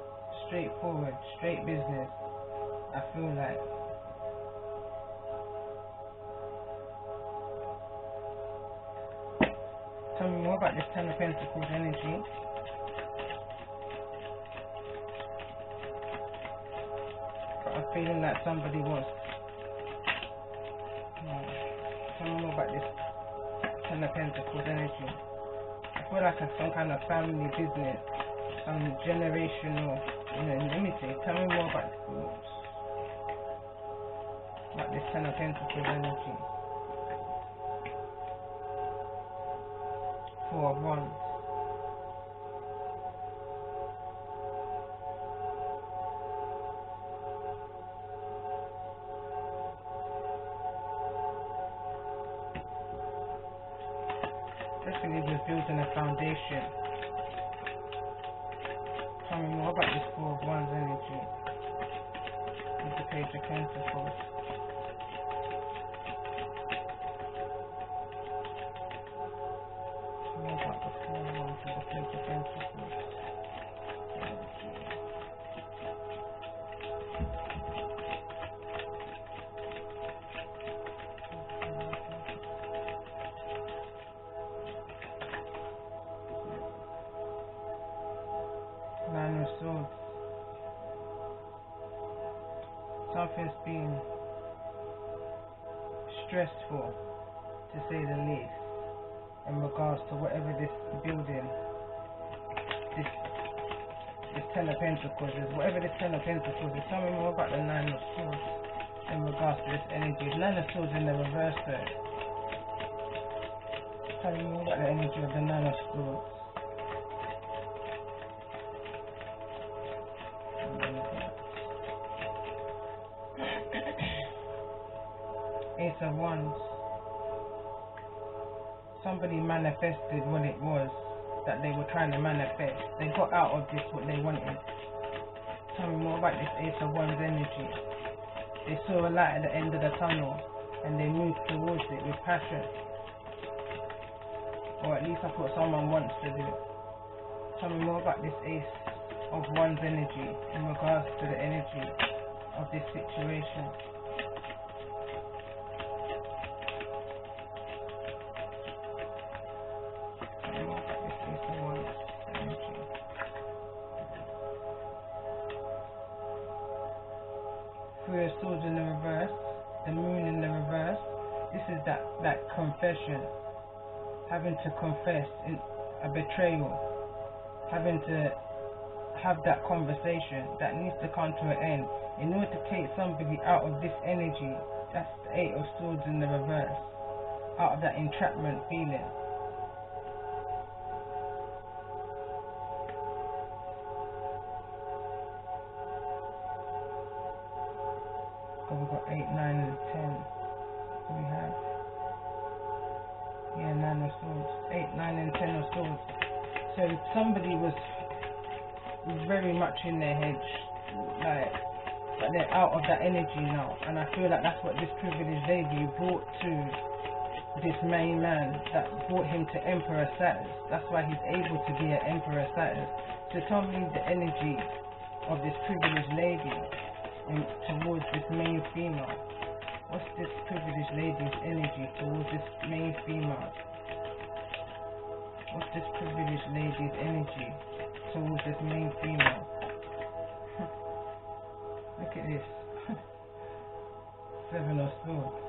straightforward, straight business, I feel like. Tell me more about this Ten of Pentacles energy. Got a feeling that somebody wants. Tell me more about this Ten of Pentacles energy. I feel like it's some kind of family business, some generational, let me see. Tell me more about this Ten of Pentacles energy. Four of Wands. Definitely was building a foundation. Tell me more about this Four of Wands energy. With the Page of Pentacles. Tell me about the Four of Wands with the Page of Pentacles. Nine of Swords. Something's been stressful, to say the least, in regards to whatever this building, this Ten of Pentacles is. Whatever this Ten of Pentacles is, tell me more about the Nine of Swords in regards to this energy. Nine of Swords in the reverse there. Tell me more about the energy of the Nine of Swords. Ace of Wands. Somebody manifested what it was that they were trying to manifest. They got out of this what they wanted. Tell me more about this Ace of Wands energy. They saw a light at the end of the tunnel and they moved towards it with passion. Or at least that's what someone wants to do. Tell me more about this Ace of Wands energy in regards to the energy of this situation. Tell me more about this Ace of Wands. that confession, having to confess in a betrayal, having to have that conversation that needs to come to an end in order to take somebody out of this energy. That's the Eight of Swords in the reverse, out of that entrapment feeling. So we've got 8, 9 and 10. We have, yeah, 9 of Swords, 8, 9 and 10 of Swords. So somebody was very much in their head, like, but they're out of that energy now, and I feel like that's what this privileged lady brought to this main man, that brought him to Emperor status. That's why he's able to be an Emperor status. So tell me the energy of this privileged lady towards this main female. What's this privileged lady's energy towards this main female? What's this privileged lady's energy towards this main female? Look at this. 7 of Swords.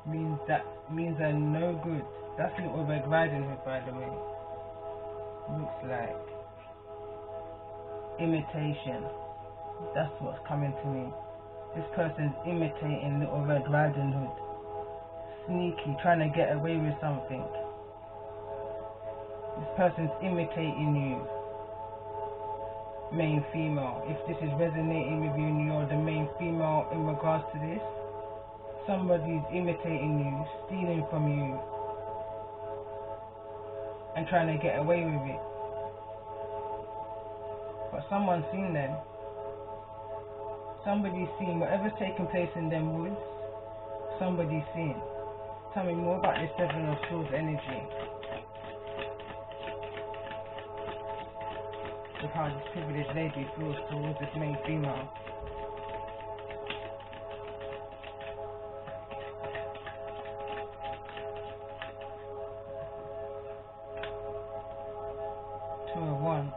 Means they're no good. That's Little Red Riding Hood, by the way. Looks like imitation. That's what's coming to me. This person's imitating Little Red Riding Hood. Sneaky, trying to get away with something. This person's imitating you, main female. If this is resonating with you and you're the main female in regards to this, somebody's imitating you, stealing from you, and trying to get away with it. But someone's seen them. Somebody's seen whatever's taking place in them woods. Somebody's seen. Tell me more about this 7 of Swords energy. With how this privileged lady feels towards this main female. Two of Wands.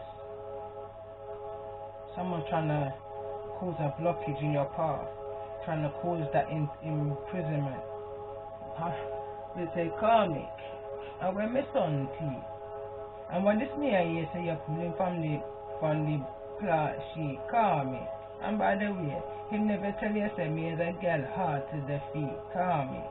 Someone's trying to cause a blockage in your path, trying to cause that imprisonment. They say karmic, and when my son tea, and when this me I say you're pulling from the plot, she karmic. And by the way, he never tell you say me as a girl hard to defeat, karmic.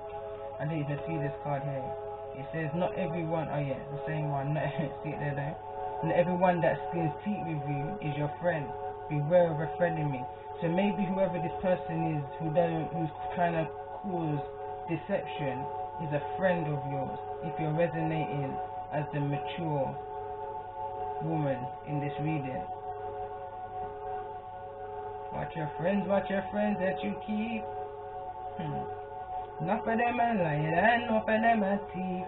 And then you can see this card here. It says not everyone, oh yeah, the same one. Not, see it there though. Not everyone that spins teeth with you is your friend. Beware of a frenemy. So maybe whoever this person is who's trying to cause deception is a friend of yours. If you're resonating as the mature woman in this reading. Watch your friends that you keep. Enough of them are lying and enough of them are thief.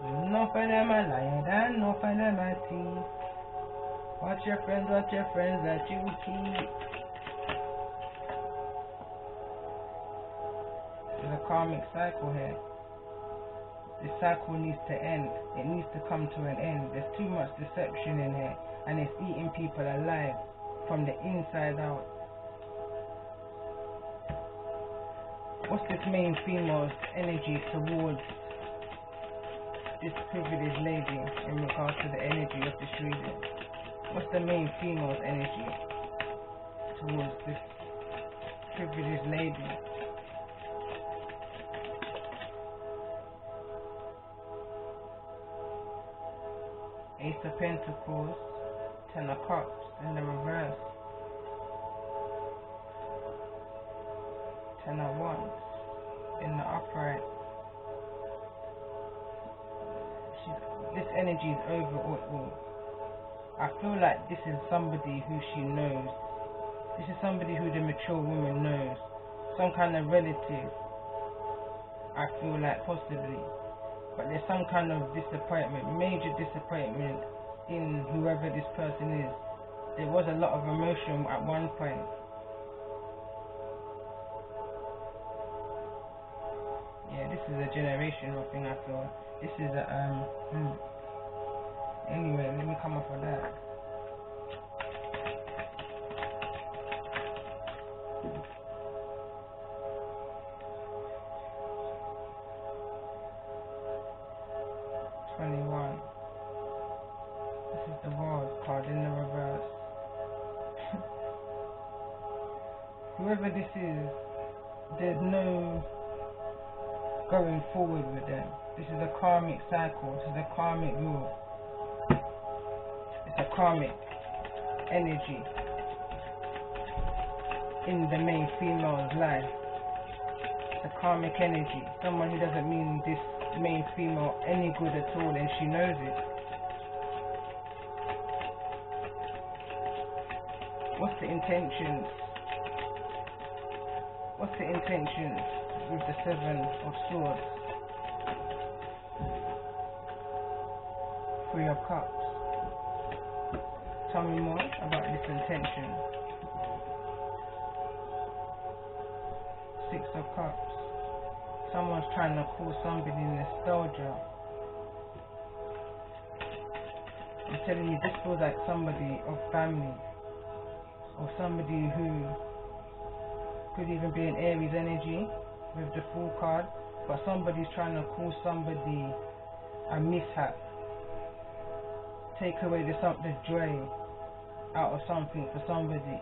Enough of them are lying and enough of them are thief. Watch your friends that you keep. There's a karmic cycle here. This cycle needs to end. It needs to come to an end. There's too much deception in here, and it's eating people alive from the inside out. What's this main female's energy towards this privileged lady in regards to the energy of this reading? What's the main female's energy towards this privileged lady? Ace of Pentacles, 10 of Cups in the reverse, 10 of Wands in the upright. This energy is over all. I feel like this is somebody who she knows. This is somebody who the mature woman knows. Some kind of relative, I feel like, possibly. But there's some kind of disappointment, major disappointment in whoever this person is. There was a lot of emotion at one point. Yeah, this is a generational thing, I feel. This is a, Anyway, let me come off of that. 21. This is the World card in the reverse. Whoever this is, there's no going forward with them. This is a karmic cycle. This is a karmic rule. It's a karmic energy in the main female's life. It's a karmic energy. Someone who doesn't mean this main female any good at all, and she knows it. What's the intentions? What's the intentions with the Seven of Swords? Three of Cups. Tell me more about this intention. Six of Cups. Someone's trying to call somebody nostalgia. I'm telling you, this feels like somebody of family, or somebody who could even be an Aries energy with the Fool card, but somebody's trying to call somebody a mishap, take away the joy out of something for somebody,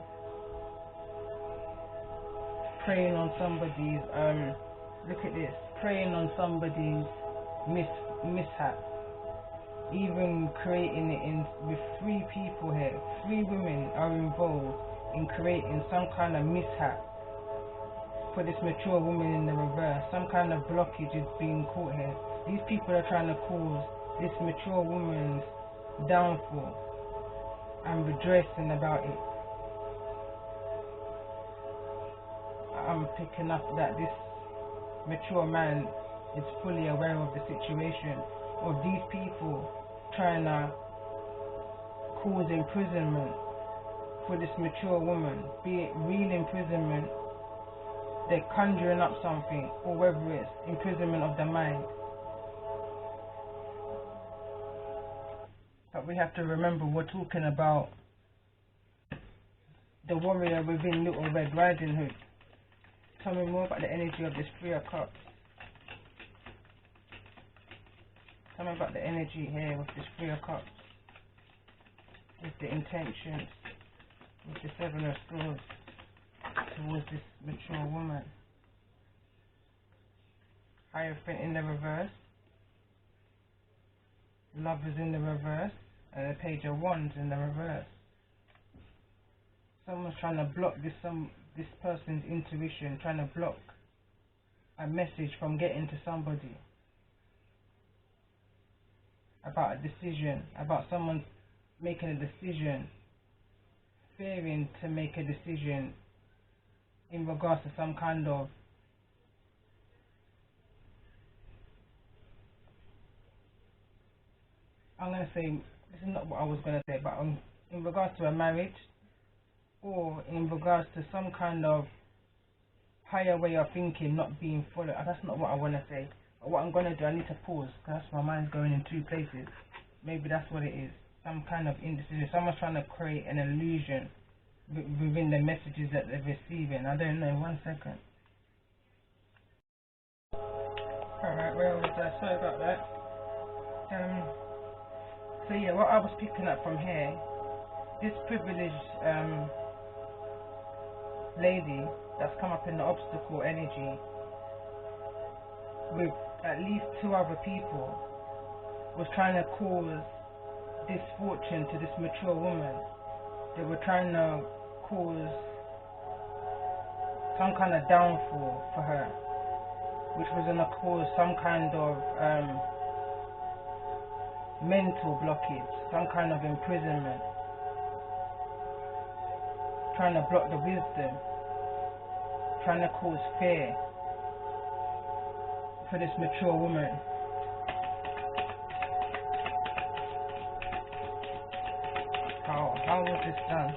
preying on somebody's look at this, preying on somebody's mishap, even creating it with three people here. Three women are involved in creating some kind of mishap for this mature woman in the reverse. Some kind of blockage is being caught here. These people are trying to cause this mature woman's downfall and rejoicing about it. I'm picking up that this mature man is fully aware of the situation of these people trying to cause imprisonment for this mature woman, be it real imprisonment, they're conjuring up something, or whether it's imprisonment of the mind. But we have to remember, we're talking about the warrior within Little Red Riding Hood. Tell me more about the energy of this Three of Cups. Tell me about the energy here with this Three of Cups, with the intentions, with the Seven of Swords towards this mature woman. Hierophant in the reverse, Lovers in the reverse, and the Page of Wands in the reverse. Someone's trying to block this person's intuition, trying to block a message from getting to somebody about a decision, about someone making a decision, fearing to make a decision in regards to some kind of I'm going to say, this is not what I was going to say, but in regards to a marriage, or in regards to some kind of higher way of thinking not being followed. That's not what I want to say. But what I'm going to do, I need to pause, because my mind's going in two places. Maybe that's what it is. Some kind of indecision. Someone's trying to create an illusion within the messages that they're receiving. I don't know. 1 second. Alright, where was I? Sorry about that. So yeah, what I was picking up from here, this privileged lady that's come up in the obstacle energy with at least 2 other people was trying to cause misfortune to this mature woman. They were trying to cause some kind of downfall for her, which was going to cause some kind of mental blockage, some kind of imprisonment, trying to block the wisdom, trying to cause fear for this mature woman. How was this done?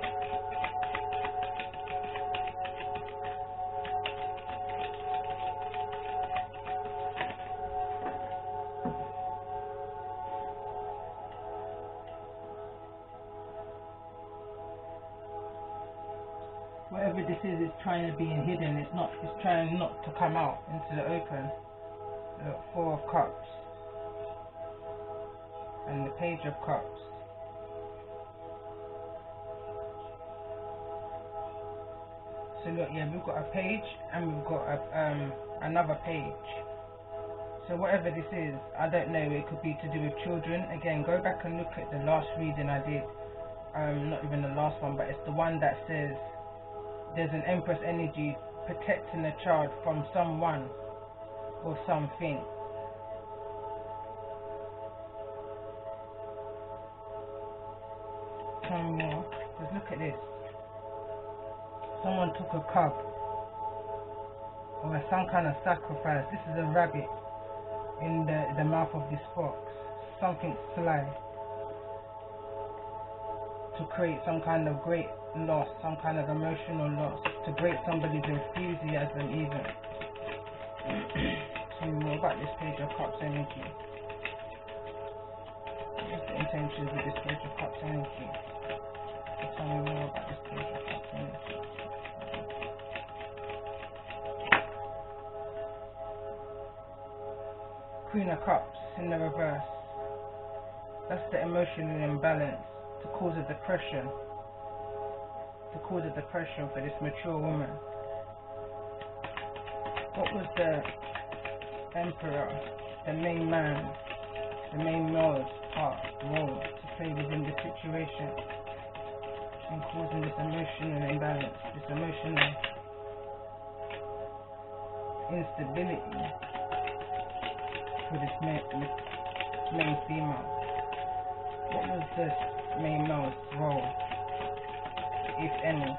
Whatever this is trying to be hidden. It's trying not to come out into the open. The 4 of Cups. and the Page of Cups. So look, yeah, we've got a page and we've got another page. So whatever this is, I don't know, it could be to do with children. Again, go back and look at the last reading I did. Not even the last one, but it's the one that says there's an Empress energy protecting a child from someone or something. Some more, because look at this. Someone took a cub or some kind of sacrifice. This is a rabbit in the mouth of this fox. Something sly to create some kind of great loss, some kind of emotional loss, to break somebody's enthusiasm even. Tell me more about this Page of Cups energy. What's the intentions of this Page of Cups energy? Tell me more about this Page of Cups energy. Queen of Cups in the reverse. That's the emotional imbalance to cause a depression. To cause a depression for this mature woman. What was the Emperor, the main man, the main male's role to play within this situation and causing this emotional imbalance, this emotional instability for this main female? What was this main male's role, if any?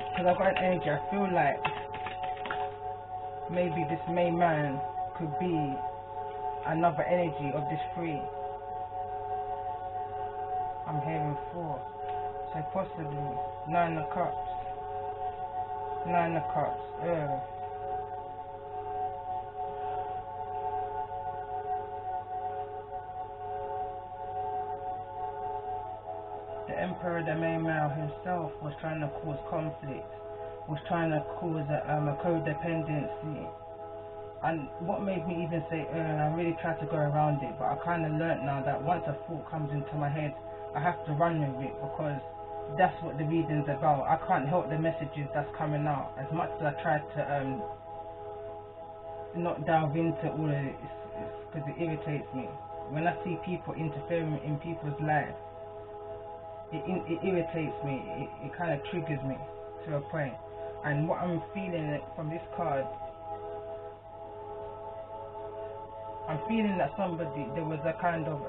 Because I've got an energy, I feel like maybe this main man could be another energy of this three. I'm hearing 4, so possibly 9 of Cups. 9 of Cups. The Emperor, the main male himself, was trying to cause conflict, was trying to cause a codependency. And what made me even say, I really tried to go around it, but I kind of learnt now that once a thought comes into my head, I have to run with it, because that's what the reading's about. I can't help the messages that's coming out. As much as I tried to not delve into all of it, because it irritates me. When I see people interfering in people's lives, it irritates me. It kind of triggers me to a point. And what I'm feeling from this card, I'm feeling that there was a kind of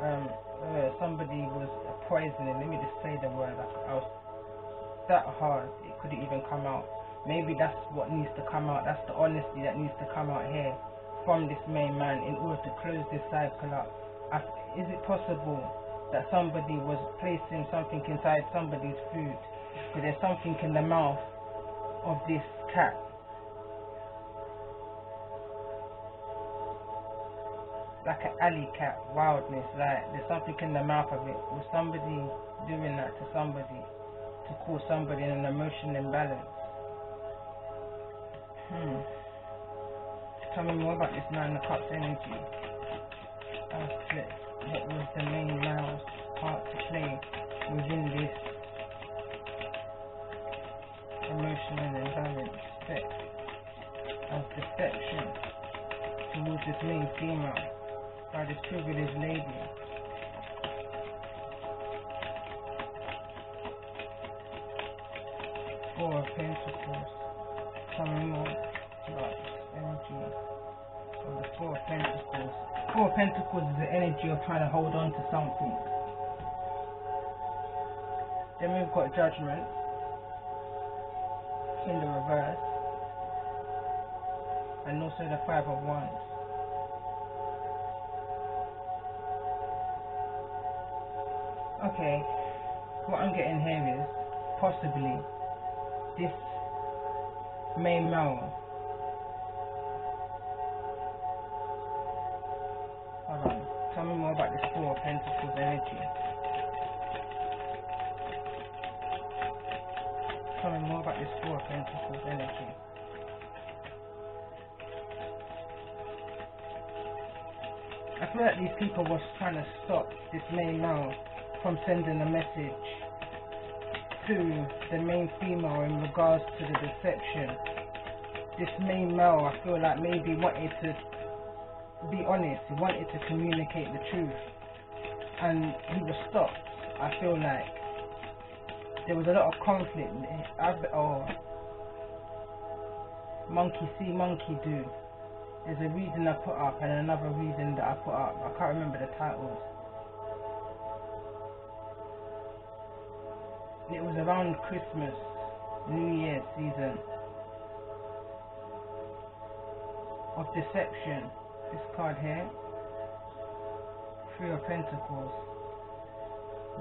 somebody was poisoning. Let me just say the word. I was that hard, it couldn't even come out. Maybe that's what needs to come out. That's the honesty that needs to come out here from this main man in order to close this cycle up. Is it possible that somebody was placing something inside somebody's food? Because there's something in the mouth of this cat. Like an alley cat, wildness, like there's something in the mouth of it. Was somebody doing that to somebody to cause somebody an emotional imbalance? Tell me more about this 9 of Cups energy. What was the main male's part to play within this emotional imbalance? Sex as deception towards this main female by this privileged lady. Four of Pentacles. Tell me more about this energy of the Four of Pentacles. Four of Pentacles is the energy of trying to hold on to something. Then we've got Judgment in the reverse, and also the Five of Wands. Okay, what I'm getting here is possibly this main male. Hold on, tell me more about this Four of Pentacles energy. Tell me more about this Four of Pentacles energy. I feel like these people was trying to stop this main male from sending a message to the main female in regards to the deception. This main male, I feel like maybe wanted to be honest, he wanted to communicate the truth, and he was stopped. I feel like there was a lot of conflict. Monkey see, monkey do. There's a reading I put up and another reading that I put up. I can't remember the titles. It was around Christmas, New Year season of deception. This card here, Three of Pentacles.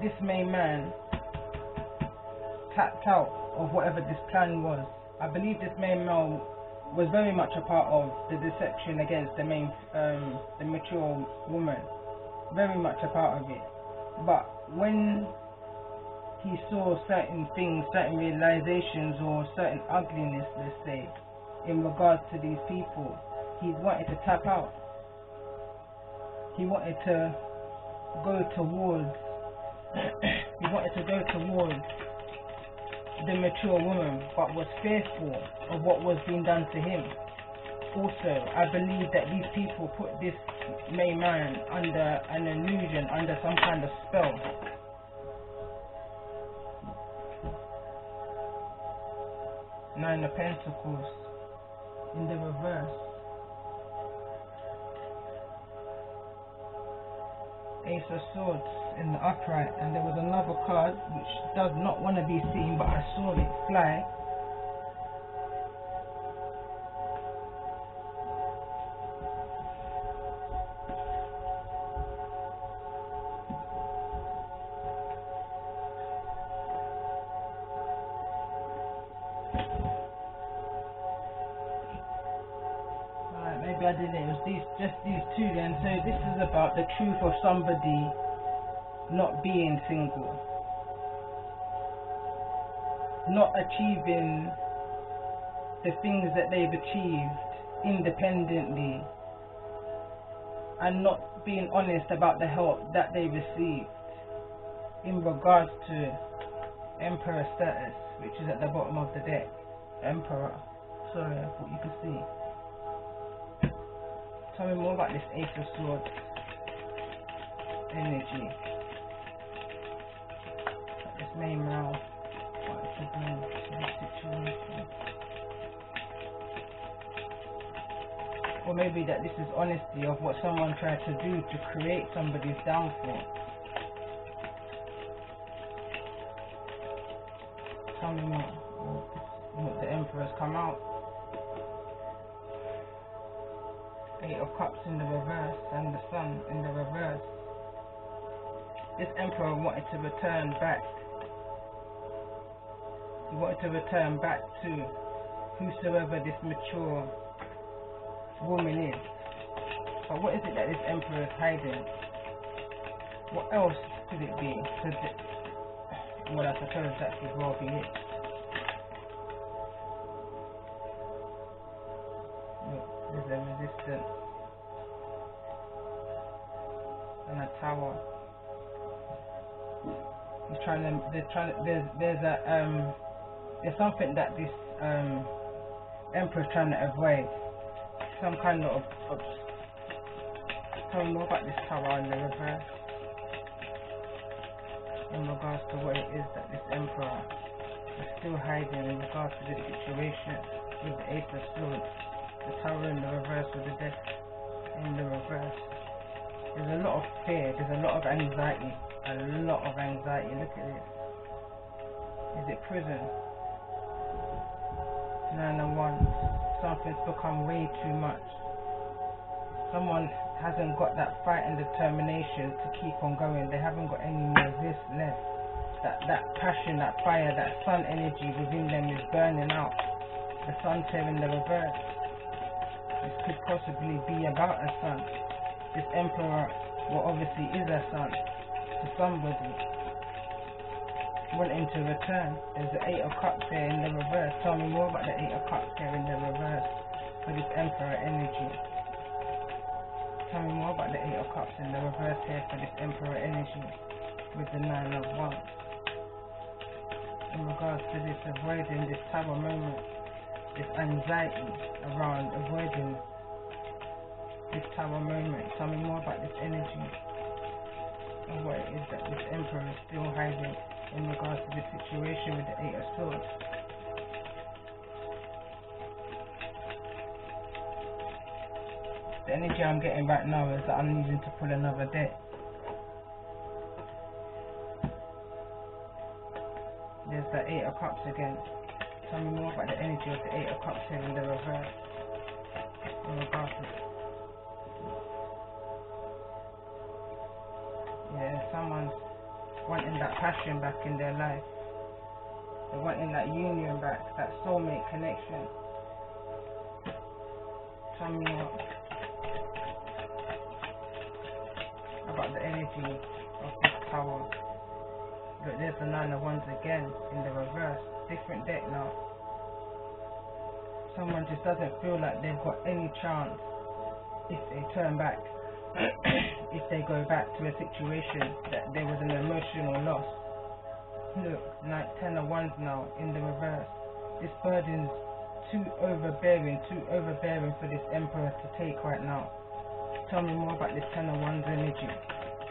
This main man tapped out of whatever this plan was. I believe this main male was very much a part of the deception against the mature woman. Very much a part of it. But when he saw certain things, certain realizations, or certain ugliness, let's say, in regards to these people, he wanted to tap out. He wanted to go towards the mature woman, but was fearful of what was being done to him. Also, I believe that these people put this main man under an illusion, under some kind of spell. Nine of Pentacles in the reverse. Ace of Swords in the upright, and there was another card which does not want to be seen, but I saw it fly. Maybe I didn't. It was just these two then. So this is about the truth of somebody not being single, not achieving the things that they've achieved independently, and not being honest about the help that they received in regards to Emperor status, which is at the bottom of the deck. Emperor. Sorry, I thought you could see. Tell me more about this Ace of Swords energy. This main male, what is to bring to this situation? Or maybe that this is honesty of what someone tried to do to create somebody's downfall. Tell me more. What the Emperor's come out. Eight of Cups in the reverse and the Sun in the reverse. This Emperor wanted to return back. He wanted to return back to whosoever this mature woman is. But what is it that this Emperor is hiding? What else could it be? Well, I suppose that could well be it. There's a resistance and a tower. There's something that this Emperor is trying to avoid. Some kind of tell me more about this tower in the reverse in regards to what it is that this Emperor is still hiding in regards to this situation with the Ace of Swords. The tower in the reverse with the death in the reverse. There's a lot of fear, there's a lot of anxiety. Look at this. Is it prison? Nine of Wands. Something's become way too much. Someone hasn't got that fight and determination to keep on going. They haven't got any more zest left. That passion, that fire, that sun energy within them is burning out. The Sun's here in the reverse. This could possibly be about a son. This Emperor, well, obviously is a son to somebody wanting to return. There's the Eight of Cups here in the reverse. Tell me more about the Eight of Cups here in the reverse for this Emperor energy. Tell me more about the Eight of Cups in the reverse here for this Emperor energy with the Nine of Wands. In regards to this avoiding this tower moment, this anxiety around avoiding this tower moment. Tell me more about this energy and what it is that this Emperor is still hiding in regards to this situation with the Eight of Swords. The energy I'm getting right now is that I'm needing to pull another deck. There's the Eight of Cups again. Tell me more about the energy of the Eight of Cups here in the reverse. In regards to, yeah, someone's wanting that passion back in their life. They're wanting that union back, that soulmate connection. Tell me more about the energy of this tower. Look, there's the Nine of Wands again in the reverse. Different deck now. Someone just doesn't feel like they've got any chance if they turn back. If they go back to a situation that there was an emotional loss. Look, 10 of Wands now in the reverse. This burden's too overbearing for this Emperor to take right now. Tell me more about this 10 of Wands energy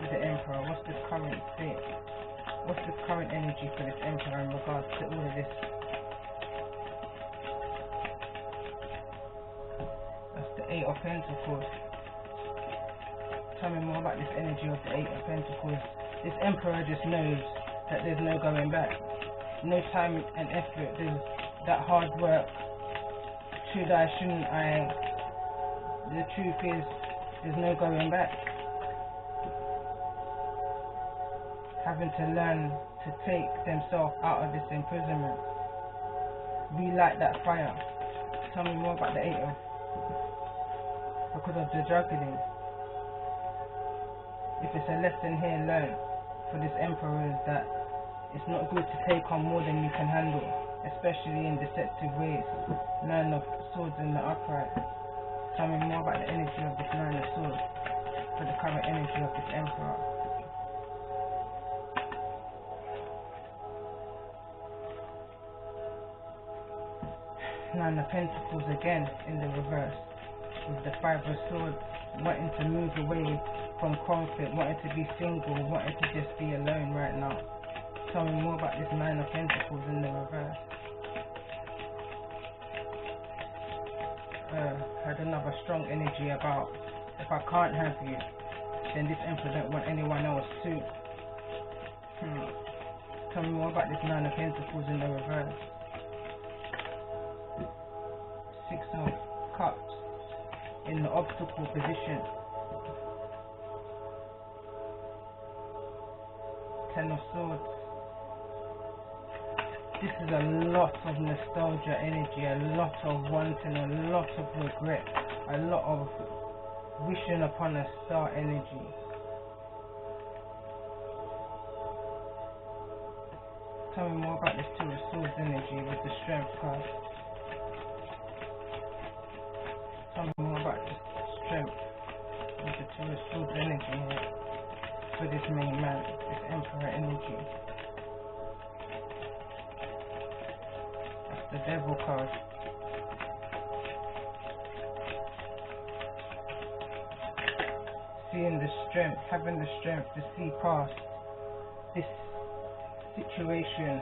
with the Emperor. What's the current state? What's the current energy for this Emperor in regards to all of this? That's the Eight of Pentacles. Tell me more about this energy of the Eight of Pentacles. This Emperor just knows that there's no going back. No time and effort. There's that hard work. Should I, shouldn't I? The truth is, there's no going back. Having to learn to take themselves out of this imprisonment. Relight that fire. Tell me more about the Eight of, because of the juggling. If it's a lesson here learned for this Emperor, is that it's not good to take on more than you can handle, especially in deceptive ways. Nine of Swords in the upright. Tell me more about the energy of this Nine of Swords for the current energy of this Emperor. Nine of Pentacles again in the reverse with the Five of Swords, wanting to move away from conflict, wanting to be single, wanting to just be alone right now. Tell me more about this Nine of Pentacles in the reverse. Had another strong energy about, if I can't have you, then this Emperor don't want anyone else too. Tell me more about this Nine of Pentacles in the reverse. Six of Cups in the obstacle position. 10 of Swords. This is a lot of nostalgia energy, a lot of wanting, a lot of regret, a lot of wishing upon a star energy. Tell me more about this Two of Swords energy with the Strength card. Tell me more about this Strength with the Two of Swords energy here for this main man, this Emperor energy. That's the Devil card. Seeing the strength, having the strength to see past this situation,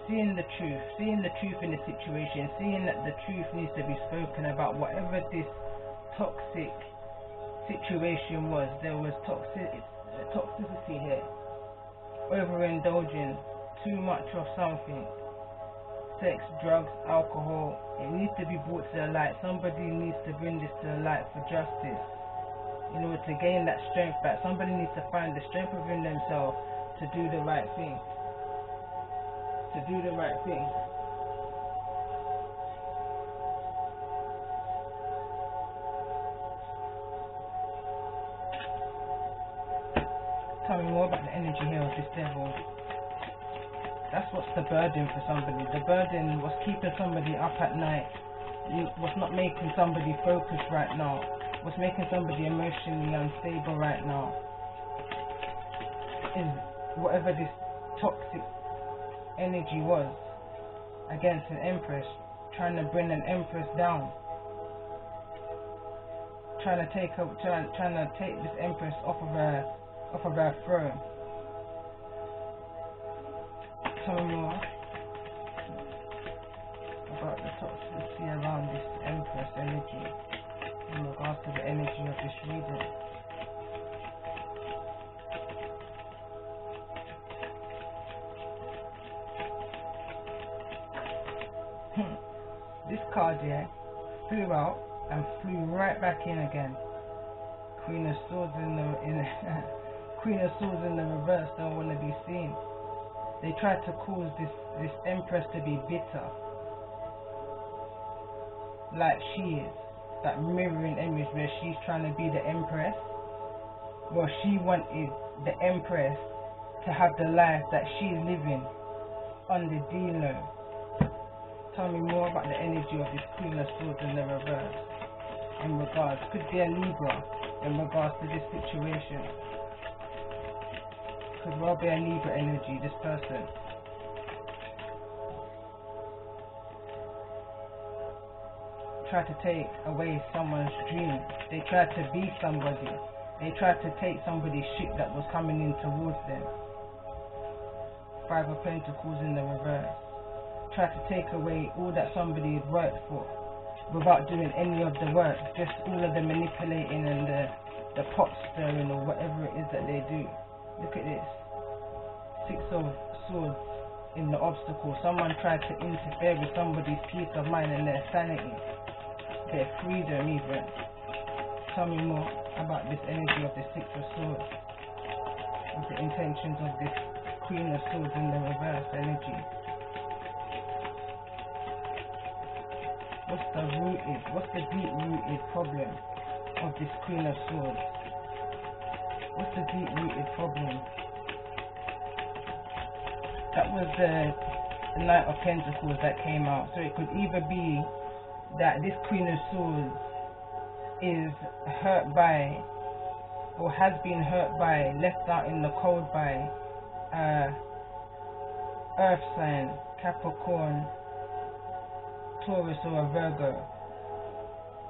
seeing the truth in the situation, seeing that the truth needs to be spoken about. Whatever this toxic situation was, there was toxicity here, overindulging, too much of something, sex, drugs, alcohol. It needs to be brought to the light. Somebody needs to bring this to the light for justice. In order to gain that strength back, somebody needs to find the strength within themselves to do the right thing. To do the right thing. Tell me more about the energy here of this Devil. That's what's the burden for somebody. The burden was keeping somebody up at night, what's not making somebody focus right now, what's making somebody emotionally unstable right now, is whatever this toxic energy was against an empress, trying to bring an empress down, trying to take this empress off of her throne. Tell me more about the toxicity around this empress energy in regards to the energy of this reading. This card here flew out and flew right back in again. Queen of Swords Queen of Swords in the reverse don't want to be seen. They tried to cause this empress to be bitter, like she is. That mirroring image where she's trying to be the empress. Well, she wanted the empress to have the life that she's living on the D-low. Tell me more about the energy of this Queen of Swords in the reverse in regards, could be a Libra in regards to this situation. Could well be a Libra energy, this person. Try to take away someone's dream. They tried to be somebody. They tried to take somebody's ship that was coming in towards them. Five of Pentacles in the reverse. Try to take away all that somebody had worked for without doing any of the work, just all of the manipulating and the pot stirring or whatever it is that they do. Look at this. Six of Swords in the obstacle. Someone tried to interfere with somebody's peace of mind and their sanity, their freedom even. Tell me more about this energy of the Six of Swords, of the intentions of this Queen of Swords in the reverse energy. What's the deep-rooted problem of this Queen of Swords? What's the deep-rooted problem? That was the Knight of Pentacles that came out. So it could either be that this Queen of Swords is hurt by, or has been hurt by, left out in the cold by Earth sign, Capricorn, Taurus or a Virgo.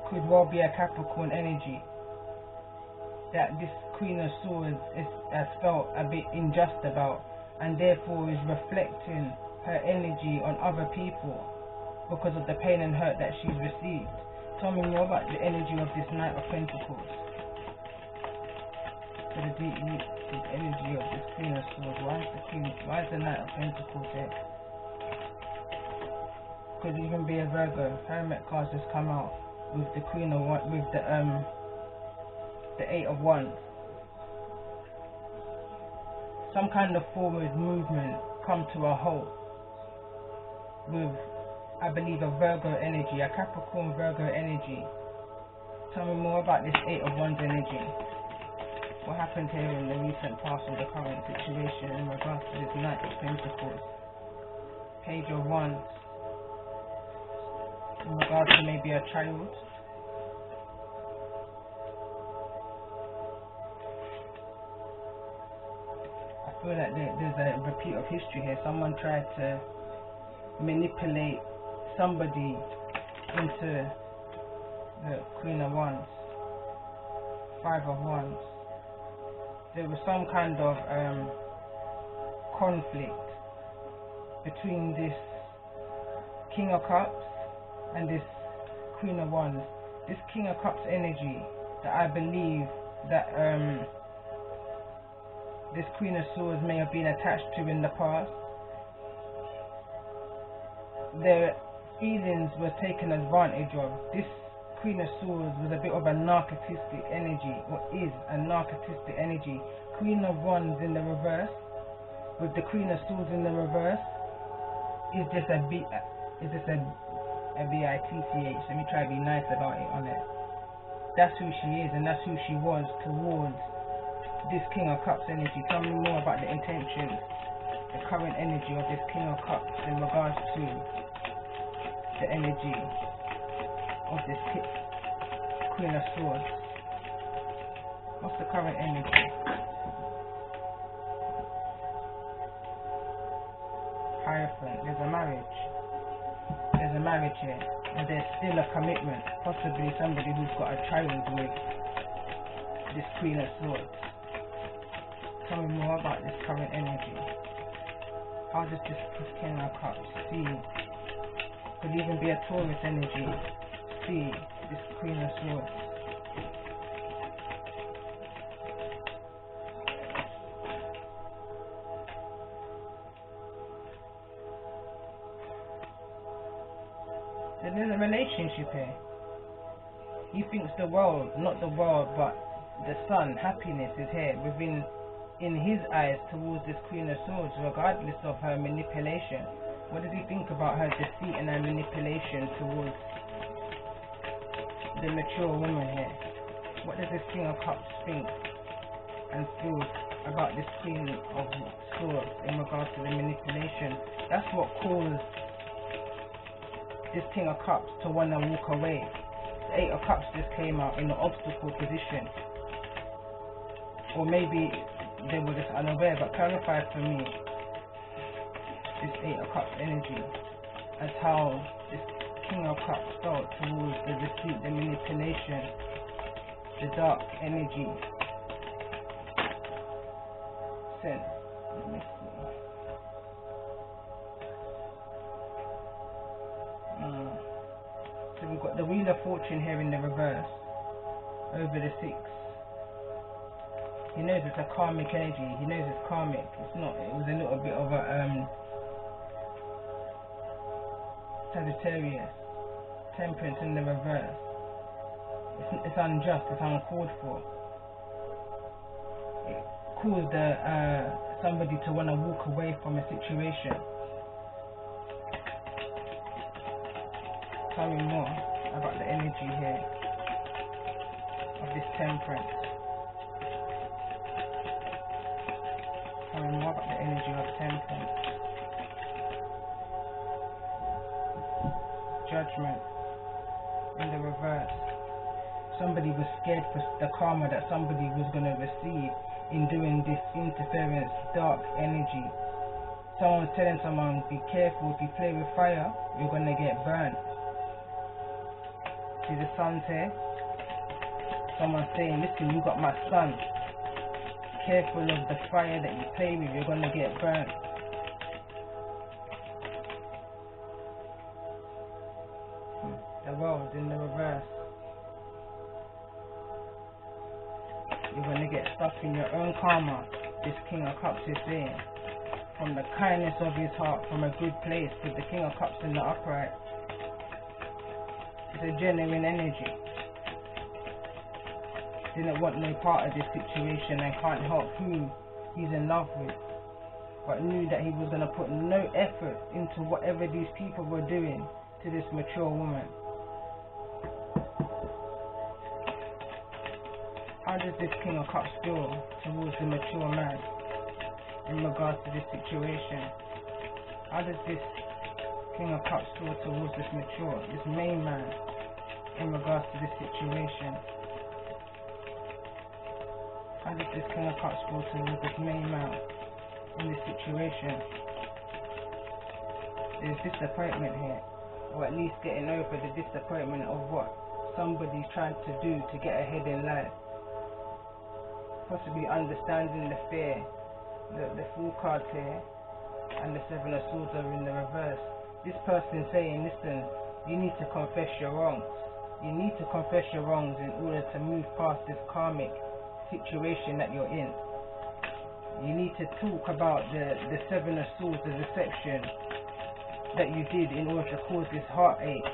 Could well be a Capricorn energy that this Queen of Swords has felt a bit unjust about, and therefore is reflecting her energy on other people because of the pain and hurt that she's received. Tell me more about the energy of this Knight of Pentacles. So the deep energy of this Queen of Swords. Why is the Knight of Pentacles here? Could even be a Virgo. Hermit cards has come out with the Queen of with the Eight of Wands. Some kind of forward movement come to a halt with, I believe, a Virgo energy, a Capricorn Virgo energy. Tell me more about this Eight of Wands energy. What happened here in the recent past or the current situation in regards to this Knight of Pentacles? Page of Wands. In regards to maybe a child. I feel like there's a repeat of history here. Someone tried to manipulate somebody into the Queen of Wands. Five of Wands. There was some kind of conflict between this King of Cups and this Queen of Wands. This King of Cups energy that I believe that this Queen of Swords may have been attached to in the past. Their feelings were taken advantage of. This Queen of Swords was a bit of a narcissistic energy, or is a narcissistic energy. Queen of Wands in the reverse, with the Queen of Swords in the reverse, is just a bitch. Let me try to be nice about it on it. That's who she is, and that's who she was towards this King of Cups energy. Tell me more about the intentions, the current energy of this King of Cups in regards to the energy of this Queen of Swords. What's the current energy? Hierophant. There's a marriage. There's a marriage here. And there's still a commitment. Possibly somebody who's got a child with this Queen of Swords. Tell me more about this current energy. How does this King of Cups see? Could even be a Taurus energy. See this Queen of Swords. There's a relationship here. He thinks the world, not the world, but the sun, happiness is here within, in his eyes, towards this Queen of Swords, regardless of her manipulation. What does he think about her deceit and her manipulation towards the mature woman here? What does this King of Cups think and feel about this Queen of Swords in regards to the manipulation? That's what caused this King of Cups to want to walk away. The Eight of Cups just came out in the obstacle position. Or maybe they were just unaware, but clarify for me this Eight of Cups energy as how this King of Cups felt towards the deceit, the manipulation, the dark energy. Sense. Let me see. So we've got the Wheel of Fortune here in the reverse over the 6. He knows it's a karmic energy. He knows it's karmic. It's not. It was a little bit of a Sagittarius. Temperance in the reverse. It's unjust. It's uncalled for. It caused somebody to want to walk away from a situation. Tell me more about the energy here of this Temperance. Tell me more about the energy of Temperance. Judgment in the reverse. Somebody was scared for the karma that somebody was going to receive in doing this interference, dark energy. Someone's telling someone, be careful, if you play with fire, you're going to get burned. See the sun's here? Someone's saying, listen, you got my son. Careful of the fire that you play with, you're going to get burned. The world in the reverse. You're going to get stuck in your own karma. This King of Cups is saying. From the kindness of his heart, from a good place, with the King of Cups in the upright. It's a genuine energy. Didn't want no part of this situation and can't help who he's in love with, but knew that he was going to put no effort into whatever these people were doing to this mature woman. How does this King of Cups feel towards the mature man in regards to this situation? How does this King of Cups feel towards this main man in regards to this situation? How does this King of Cups feel towards this main man in this situation? There's disappointment here, or at least getting over the disappointment of what somebody's trying to do to get ahead in life. Possibly understanding the fear, the Fool card here, and the Seven of Swords are in the reverse. This person saying, listen, you need to confess your wrongs. You need to confess your wrongs in order to move past this karmic situation that you're in. You need to talk about the Seven of Swords, the deception that you did in order to cause this heartache.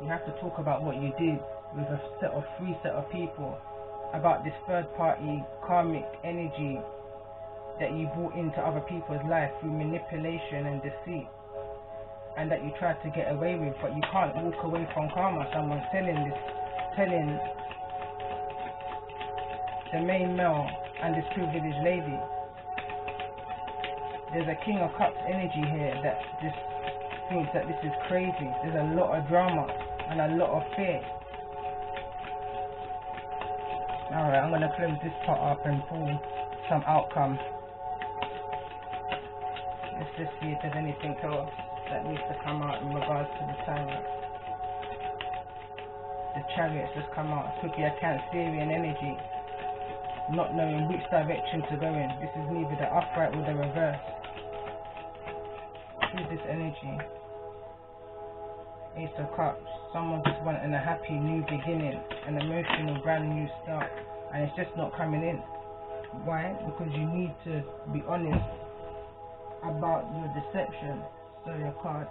You have to talk about what you did with a free set of people, about this third party karmic energy that you brought into other people's life through manipulation and deceit, and that you tried to get away with, but you can't walk away from karma. Someone's telling the main male and this privileged lady. There's a King of Cups energy here that this thinks that this is crazy. There's a lot of drama and a lot of fear. Alright, I'm going to close this part up and pull some outcome. Let's just see if there's anything else that needs to come out in regards to the Tyrant. The Chariot's just come out. It could be a Cancerian energy, not knowing which direction to go in. This is neither the upright or the reverse. What is this energy? Ace of Cups. Someone just wanting a happy new beginning, an emotional brand new start, and it's just not coming in. Why? Because you need to be honest about your deception. So your card.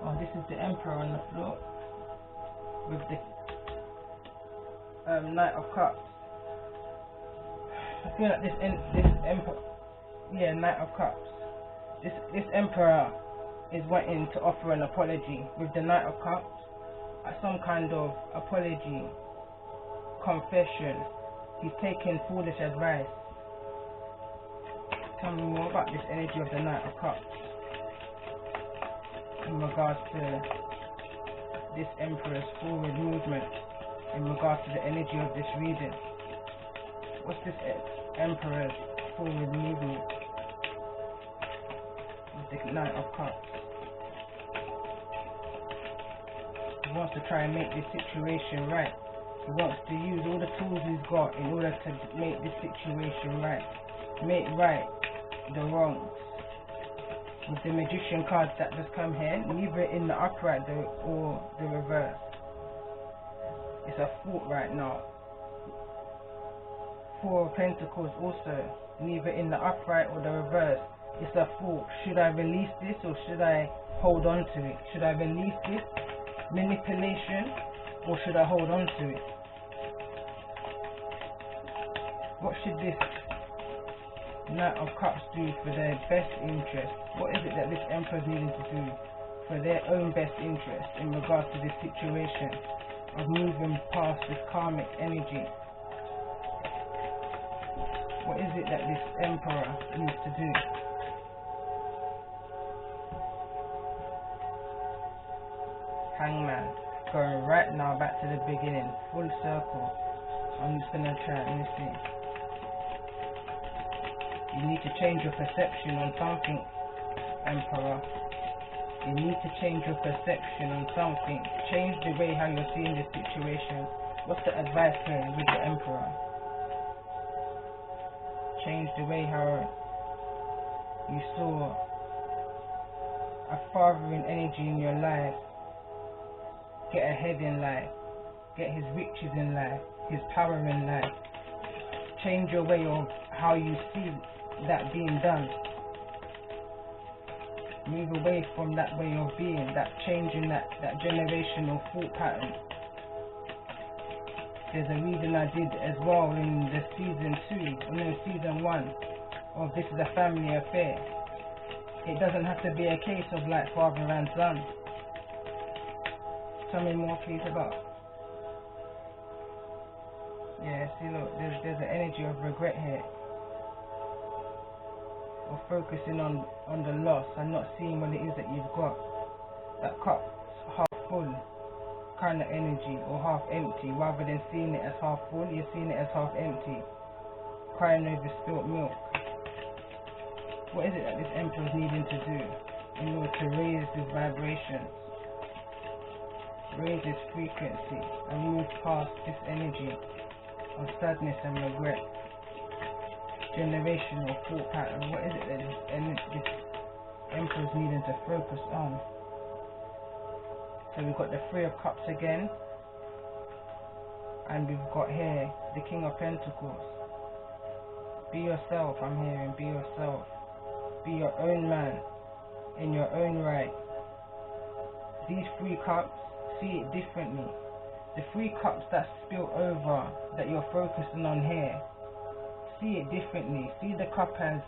Oh, this is the Emperor on the floor with the Knight of Cups. I feel like this Emperor, yeah, Knight of Cups. This Emperor is wanting to offer an apology with the Knight of Cups. Some kind of apology, confession. He's taking foolish advice. Tell me more about this energy of the Knight of Cups in regards to this Emperor's forward movement, in regards to the energy of this reading. What's this Emperor's forward movement with the Knight of Cups? He wants to try and make this situation right. He wants to use all the tools he's got in order to make this situation right. Make right the wrongs. With the Magician cards that just come here, neither in the upright or the reverse. It's a thought right now. Four of Pentacles also, neither in the upright or the reverse. It's a thought. Should I release this or should I hold on to it? Should I release this manipulation or should I hold on to it? What should this Knight of Cups do for their best interest? What is it that this Emperor's needing to do for their own best interest in regards to this situation of moving past this karmic energy? What is it that this Emperor needs to do? Hangman. Going right now back to the beginning. Full circle. I'm just going to try. Let me see. You need to change your perception on something, Emperor. You need to change your perception on something. Change the way how you're seeing this situation. What's the advice here with the Emperor? Change the way how you saw a fathering energy in your life. Get ahead in life. Get his riches in life. His power in life. Change your way of how you see that being done. Move away from that way of being, that changing that generational thought pattern. There's a reading I did as well in the season 1 of This Is a Family Affair. It doesn't have to be a case of like father and son. Tell me more please about. Yeah, see look, there's an energy of regret here. Or focusing on the loss and not seeing what it is that you've got. That cup's half full kind of energy, or half empty. Rather than seeing it as half full, you're seeing it as half empty. Crying over spilt milk. What is it that this Emperor is needing to do in order to raise his vibrations, raise his frequency, and move past this energy of sadness and regret? Generational thought pattern. What is it that this Emperor is needing to focus on? So we've got the Three of Cups again, and we've got here the King of Pentacles. Be yourself, I'm hearing. Be yourself. Be your own man in your own right. These 3 cups, see it differently. The 3 cups that spill over, that you're focusing on here, see it differently. See the cup as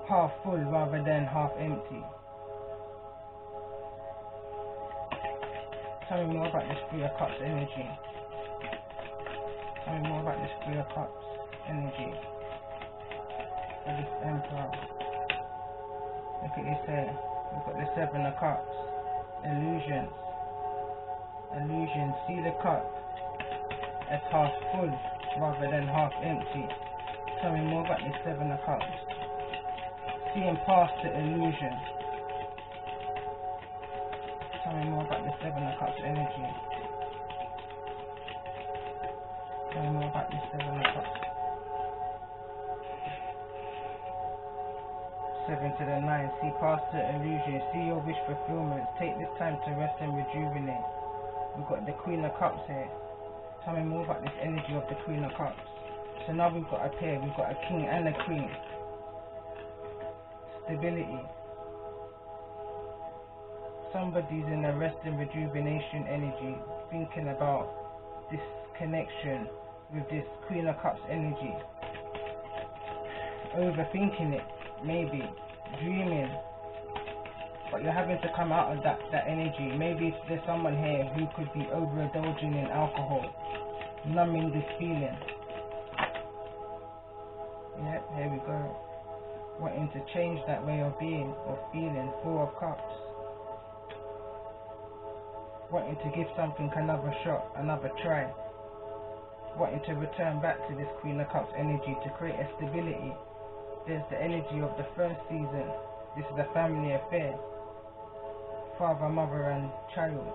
half full rather than half empty. Tell me more about this Three of Cups energy. Tell me more about this Three of Cups energy. For this Emperor. Look at this here. We've got the Seven of Cups. Illusions. Illusions. See the cup as half full rather than half empty. Tell me more about the Seven of Cups. Seeing past the illusion. Tell me more about the Seven of Cups energy. Tell me more about the Seven of Cups. 7 to the 9. See past the illusion. See your wish fulfillment. Take this time to rest and rejuvenate. We've got the Queen of Cups here. Tell me more about this energy of the Queen of Cups. So now we've got a pair. We've got a king and a queen. Stability. Somebody's in a rest and rejuvenation energy, thinking about this connection with this Queen of Cups energy. Overthinking it, maybe. Dreaming. But you're having to come out of that energy. Maybe there's someone here who could be overindulging in alcohol, numbing this feeling. Yep, here we go. Wanting to change that way of being or feeling. 4 of Cups. Wanting to give something another shot, another try. Wanting to return back to this Queen of Cups energy to create a stability. There's the energy of the first season. This is a family affair. Father, mother and child.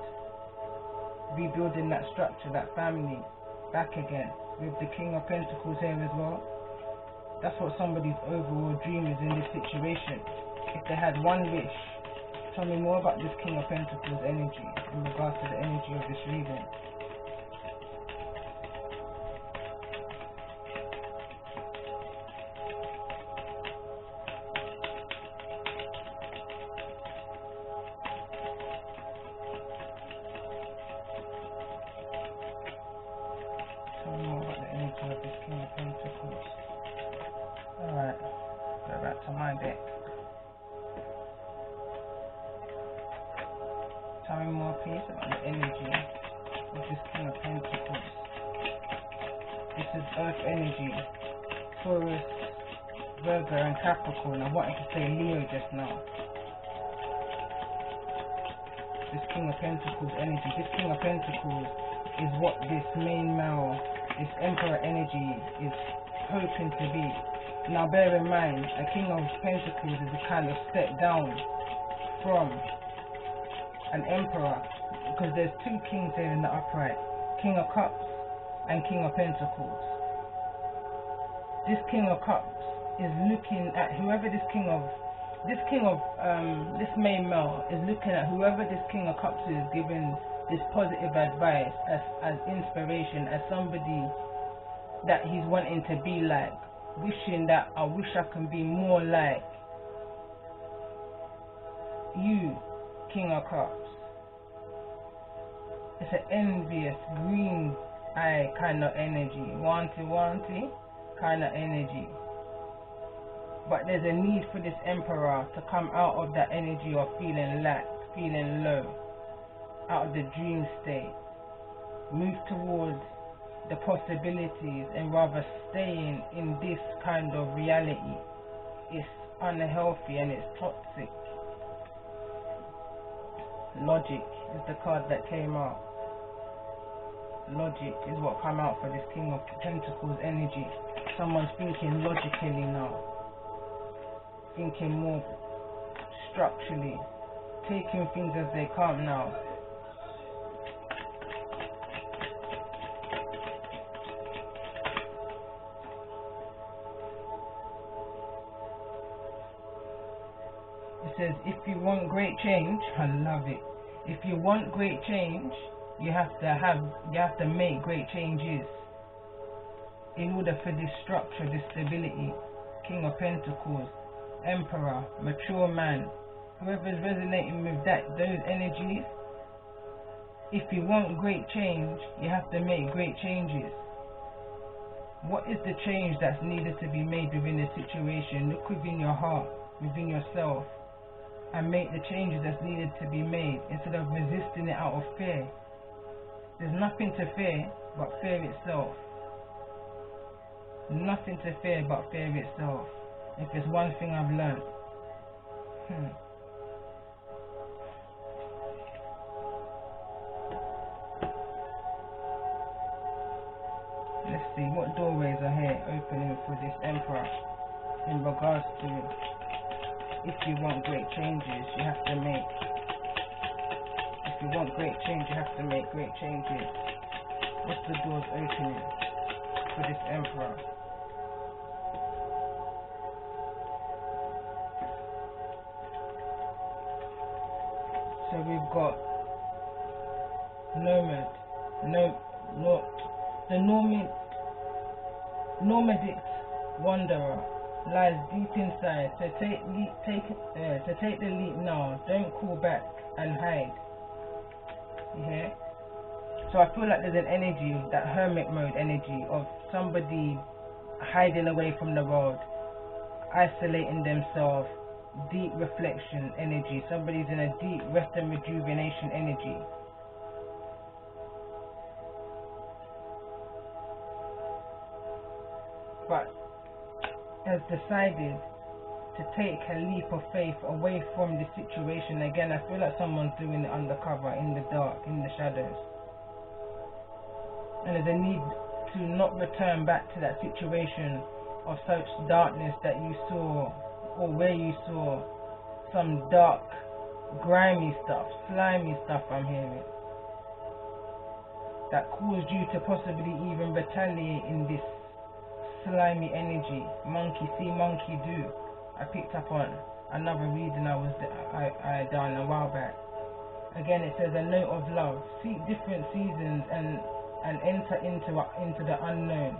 Rebuilding that structure, that family, back again. With the King of Pentacles here as well. That's what somebody's overall dream is in this situation. If they had one wish, tell me more about this King of Pentacles energy in regards to the energy of this reading. Tell me more about the energy of this King of Pentacles. Alright, go back to my deck. Tell me more, please, about the energy of this King of Pentacles. This is Earth energy. Taurus, Virgo, and Capricorn. I wanted to say Leo just now. This King of Pentacles energy. This King of Pentacles is what this main male, this Emperor energy is hoping to be. Now bear in mind, a King of Pentacles is a kind of step down from an Emperor, because there's 2 kings here in the upright. King of Cups and King of Pentacles. This King of Cups is looking at whoever this main male is looking at whoever this King of Cups is, giving this positive advice as inspiration, as somebody that he's wanting to be like. Wishing that I wish I can be more like you, King of Cups. It's an envious, green eye kind of energy. Wanty kind of energy. But there's a need for this Emperor to come out of that energy of feeling lack, feeling low, out of the dream state. Move towards the possibilities and rather staying in this kind of reality. It's unhealthy and it's toxic. Logic is the card that came out. Logic is what came out for this King of Pentacles energy. Someone's thinking logically now. Thinking more structurally. Taking things as they come now. Says if you want great change, I love it. If you want great change, you have to make great changes. In order for this structure, this stability, King of Pentacles, Emperor, mature man, whoever's resonating with those energies, if you want great change, you have to make great changes. What is the change that's needed to be made within the situation? Look within your heart, within yourself, and make the changes that's needed to be made instead of resisting it out of fear. There's nothing to fear but fear itself. Nothing to fear but fear itself. If there's one thing I've learned, see what doorways are here opening for this Emperor in regards to if you want great changes, you have to make. If you want great change, you have to make great changes. What's the doors opening for this Emperor? So we've got nomad, the nomadic wanderer lies deep inside. So take the leap now. Don't call back and hide. You hear? So I feel like there's an energy, that hermit mode energy of somebody hiding away from the world, isolating themselves. Deep reflection energy. Somebody's in a deep rest and rejuvenation energy. But has decided to take a leap of faith away from the situation. Again, I feel like someone's doing it undercover, in the dark, in the shadows. And there's a need to not return back to that situation of such darkness that you saw, or where you saw some dark, grimy stuff, slimy stuff I'm hearing, that caused you to possibly even retaliate in this slimy energy. Monkey see, monkey do. I picked up on another reading I done a while back. Again, it says a note of love. Seek different seasons and enter into the unknown.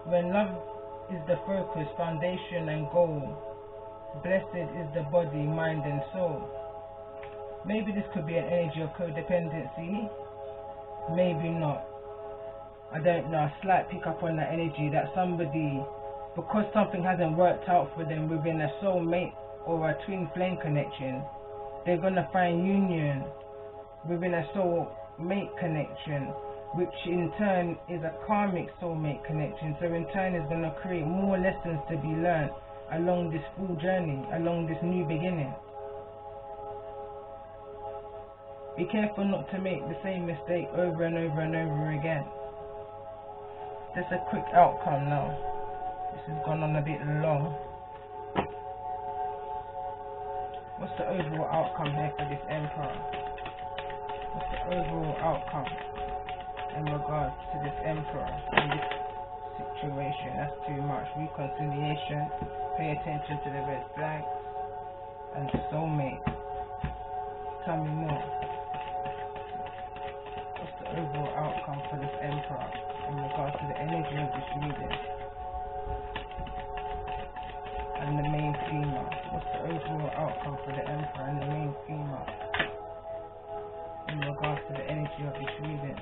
When love is the focus, foundation and goal, blessed is the body, mind and soul. Maybe this could be an energy of codependency. Maybe not. I don't know. A slight pick up on that energy that somebody, because something hasn't worked out for them within a soulmate or a twin flame connection, they're going to find union within a soulmate connection, which in turn is a karmic soulmate connection. So in turn is going to create more lessons to be learned along this full journey, along this new beginning. Be careful not to make the same mistake over and over and over again. Just a quick outcome now. This has gone on a bit long. What's the overall outcome here for this Emperor? What's the overall outcome in regards to this Emperor in this situation? That's too much. Reconciliation. Pay attention to the red flags. And soulmate. Tell me more. What's the overall outcome for this Emperor in regards to the energy of this reading? And the main female. What's the overall outcome for the Emperor and the main female in regards to the energy of this reading?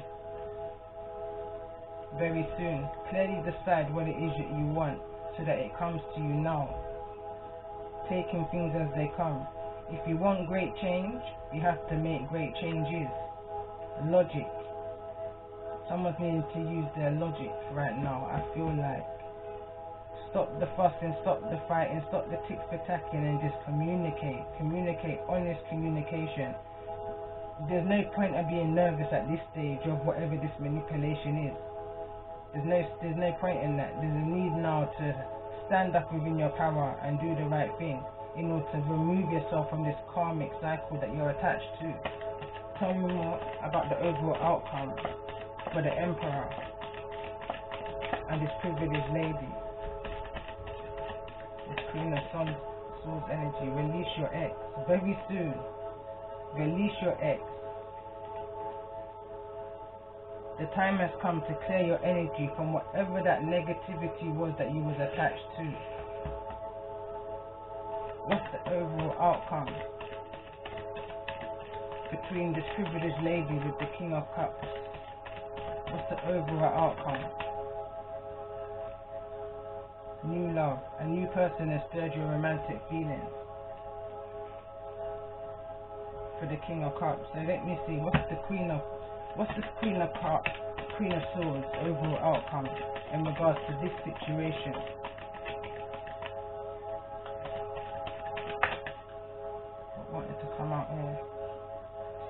Very soon, clearly decide what it is that you want so that it comes to you now. Taking things as they come. If you want great change, you have to make great changes. Logic. Someone's needing to use their logic right now. I feel like stop the fussing, stop the fighting, stop the tick for tacking, and just communicate. Communicate, honest communication. There's no point of being nervous at this stage of whatever this manipulation is. There's no point in that. There's a need now to stand up within your power and do the right thing in order to remove yourself from this karmic cycle that you're attached to. Tell me more about the overall outcome for the Emperor and this privileged lady. This Queen of Swords energy. Release your ex. Very soon. Release your ex. The time has come to clear your energy from whatever that negativity was that you was attached to. What's the overall outcome between this privileged lady with the King of Cups? What's the overall outcome? New love. A new person has stirred your romantic feelings. For the King of Cups. So let me see, what's the Queen of Cups, Queen of Swords overall outcome in regards to this situation? What wanted to come out here?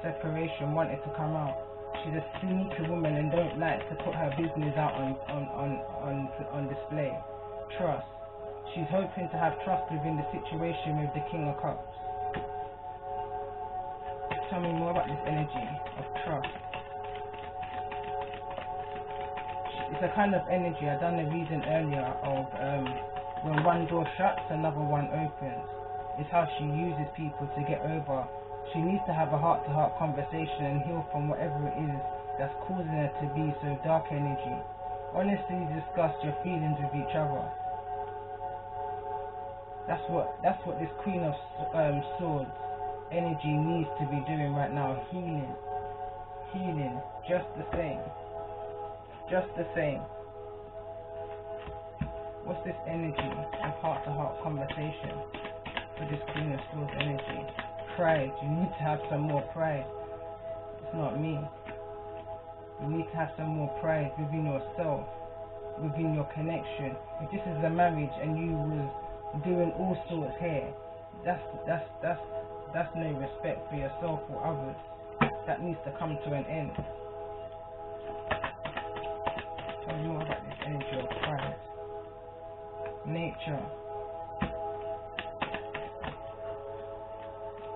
Separation wanted to come out. She's a sneaky woman and don't like to put her business out on display. Trust. She's hoping to have trust within the situation with the King of Cups. Tell me more about this energy of trust. It's a kind of energy. I done a reading earlier of when one door shuts, another one opens. It's how she uses people to get over. She needs to have a heart-to-heart conversation and heal from whatever it is that's causing her to be so dark energy. Honestly discuss your feelings with each other. That's what this Queen of Swords energy needs to be doing right now. Healing, just the same. What's this energy of heart-to-heart conversation for this Queen of Swords energy? Pride. You need to have some more pride. It's not me. You need to have some more pride within yourself, within your connection. If this is a marriage and you was doing all sorts here, that's no respect for yourself or others. That needs to come to an end. Tell me more about this energy of pride. Nature.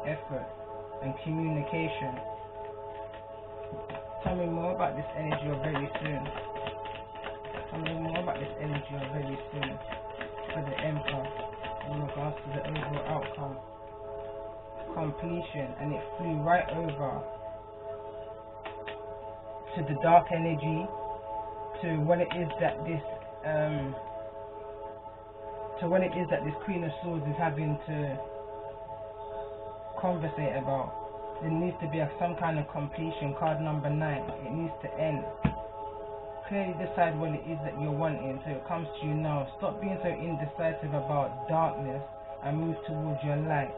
Effort and communication. Tell me more about this energy of very soon. Tell me more about this energy of very soon for the Emperor in regards to the overall outcome. Completion, and it flew right over to the dark energy, to what it is that this Queen of Swords is having to conversate about. There needs to be some kind of completion. Card number 9. It needs to end. Clearly decide what it is that you're wanting, so it comes to you now. Stop being so indecisive about darkness and move towards your light,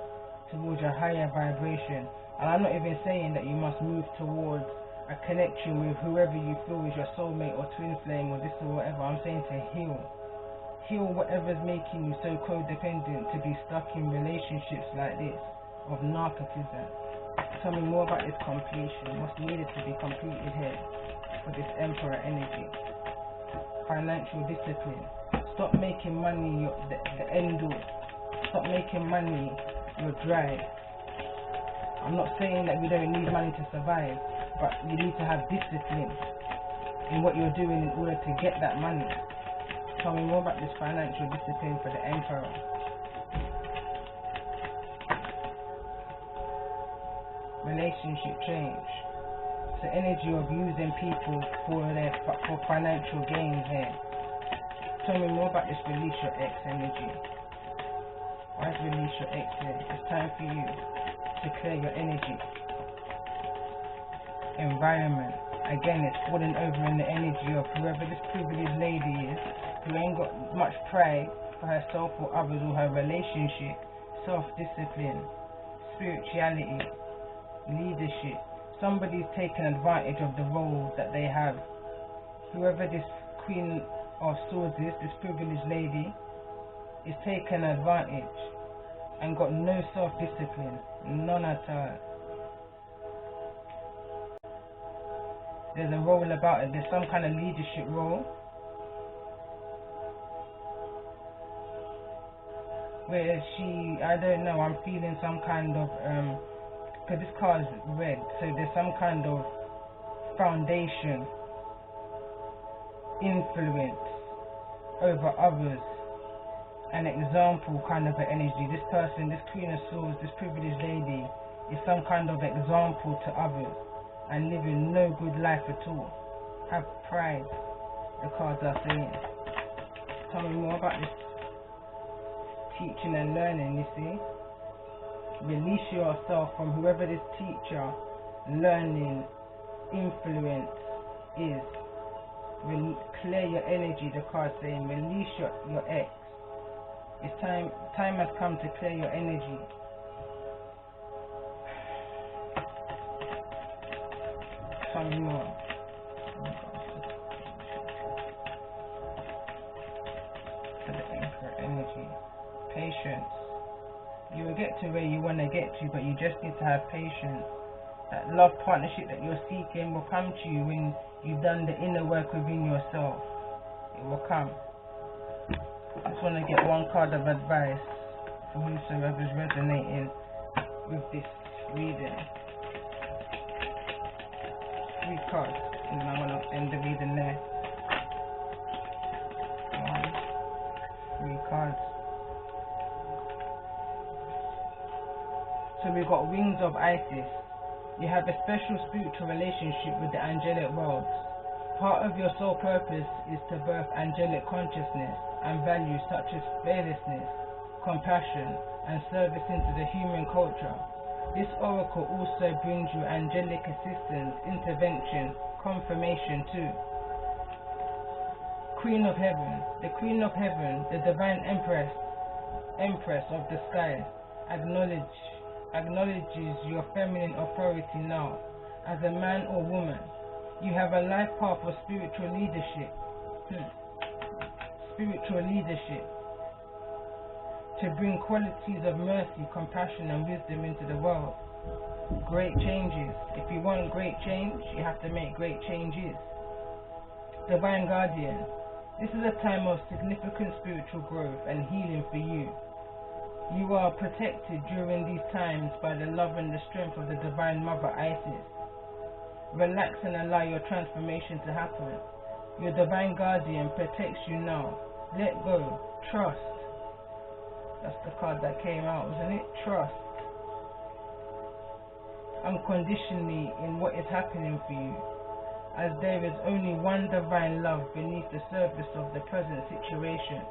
towards your higher vibration. And I'm not even saying that you must move towards a connection with whoever you feel is your soulmate or twin flame or this or whatever. I'm saying to heal whatever's making you so codependent to be stuck in relationships like this of narcissism. Tell me more about this completion. What's needed to be completed here for this Emperor energy? Financial discipline. Stop making money the end all. Stop making money your drive. I'm not saying that we don't need money to survive, but you need to have discipline in what you're doing in order to get that money. Tell me more about this financial discipline for the Emperor. Relationship change. The energy of using people for financial gains here. Tell me more about this release your ex energy. Why is release your ex here? It's time for you to clear your energy. Environment. Again, it's falling over in the energy of whoever this privileged lady is, who ain't got much pride for herself or others or her relationship. Self-discipline. Spirituality. Leadership. Somebody's taken advantage of the role that they have. Whoever this Queen of Swords is, this privileged lady, is taken advantage and got no self-discipline, none at all. There's a role about it. There's some kind of leadership role where I don't know, I'm feeling some kind of because this card is red, so there's some kind of foundation, influence over others, an example kind of an energy. This person, this Queen of Swords, this privileged lady, is some kind of example to others and living no good life at all. Have pride, the cards are saying. Tell me more about this teaching and learning, you see. Release yourself from whoever this teacher, learning, influence is. Clear your energy, the card saying. Release your ex. It's time has come to clear your energy. Some more. For the Emperor energy. Patience. You will get to where you want to get to, but you just need to have patience. That love partnership that you're seeking will come to you when you've done the inner work within yourself. It will come. I just want to get one card of advice for whosoever's resonating with this reading. 3 cards, and then I'm going to end the reading there. 3 cards. So we've got Wings of Isis. You have a special spiritual relationship with the angelic worlds. Part of your soul purpose is to birth angelic consciousness and values such as fearlessness, compassion, and service into the human culture. This oracle also brings you angelic assistance, intervention, confirmation too. Queen of Heaven. The Queen of Heaven, the Divine Empress of the skies, acknowledges your feminine authority now. As a man or woman, you have a life path of spiritual leadership. To bring qualities of mercy, compassion, and wisdom into the world. Great changes. If you want great change, you have to make great changes. Divine Guardian. This is a time of significant spiritual growth and healing for you. You are protected during these times by the love and the strength of the Divine Mother Isis. Relax and allow your transformation to happen. Your Divine Guardian protects you now. Let go. Trust. That's the card that came out, wasn't it? Trust. Unconditionally in what is happening for you, as there is only one divine love beneath the surface of the present situation.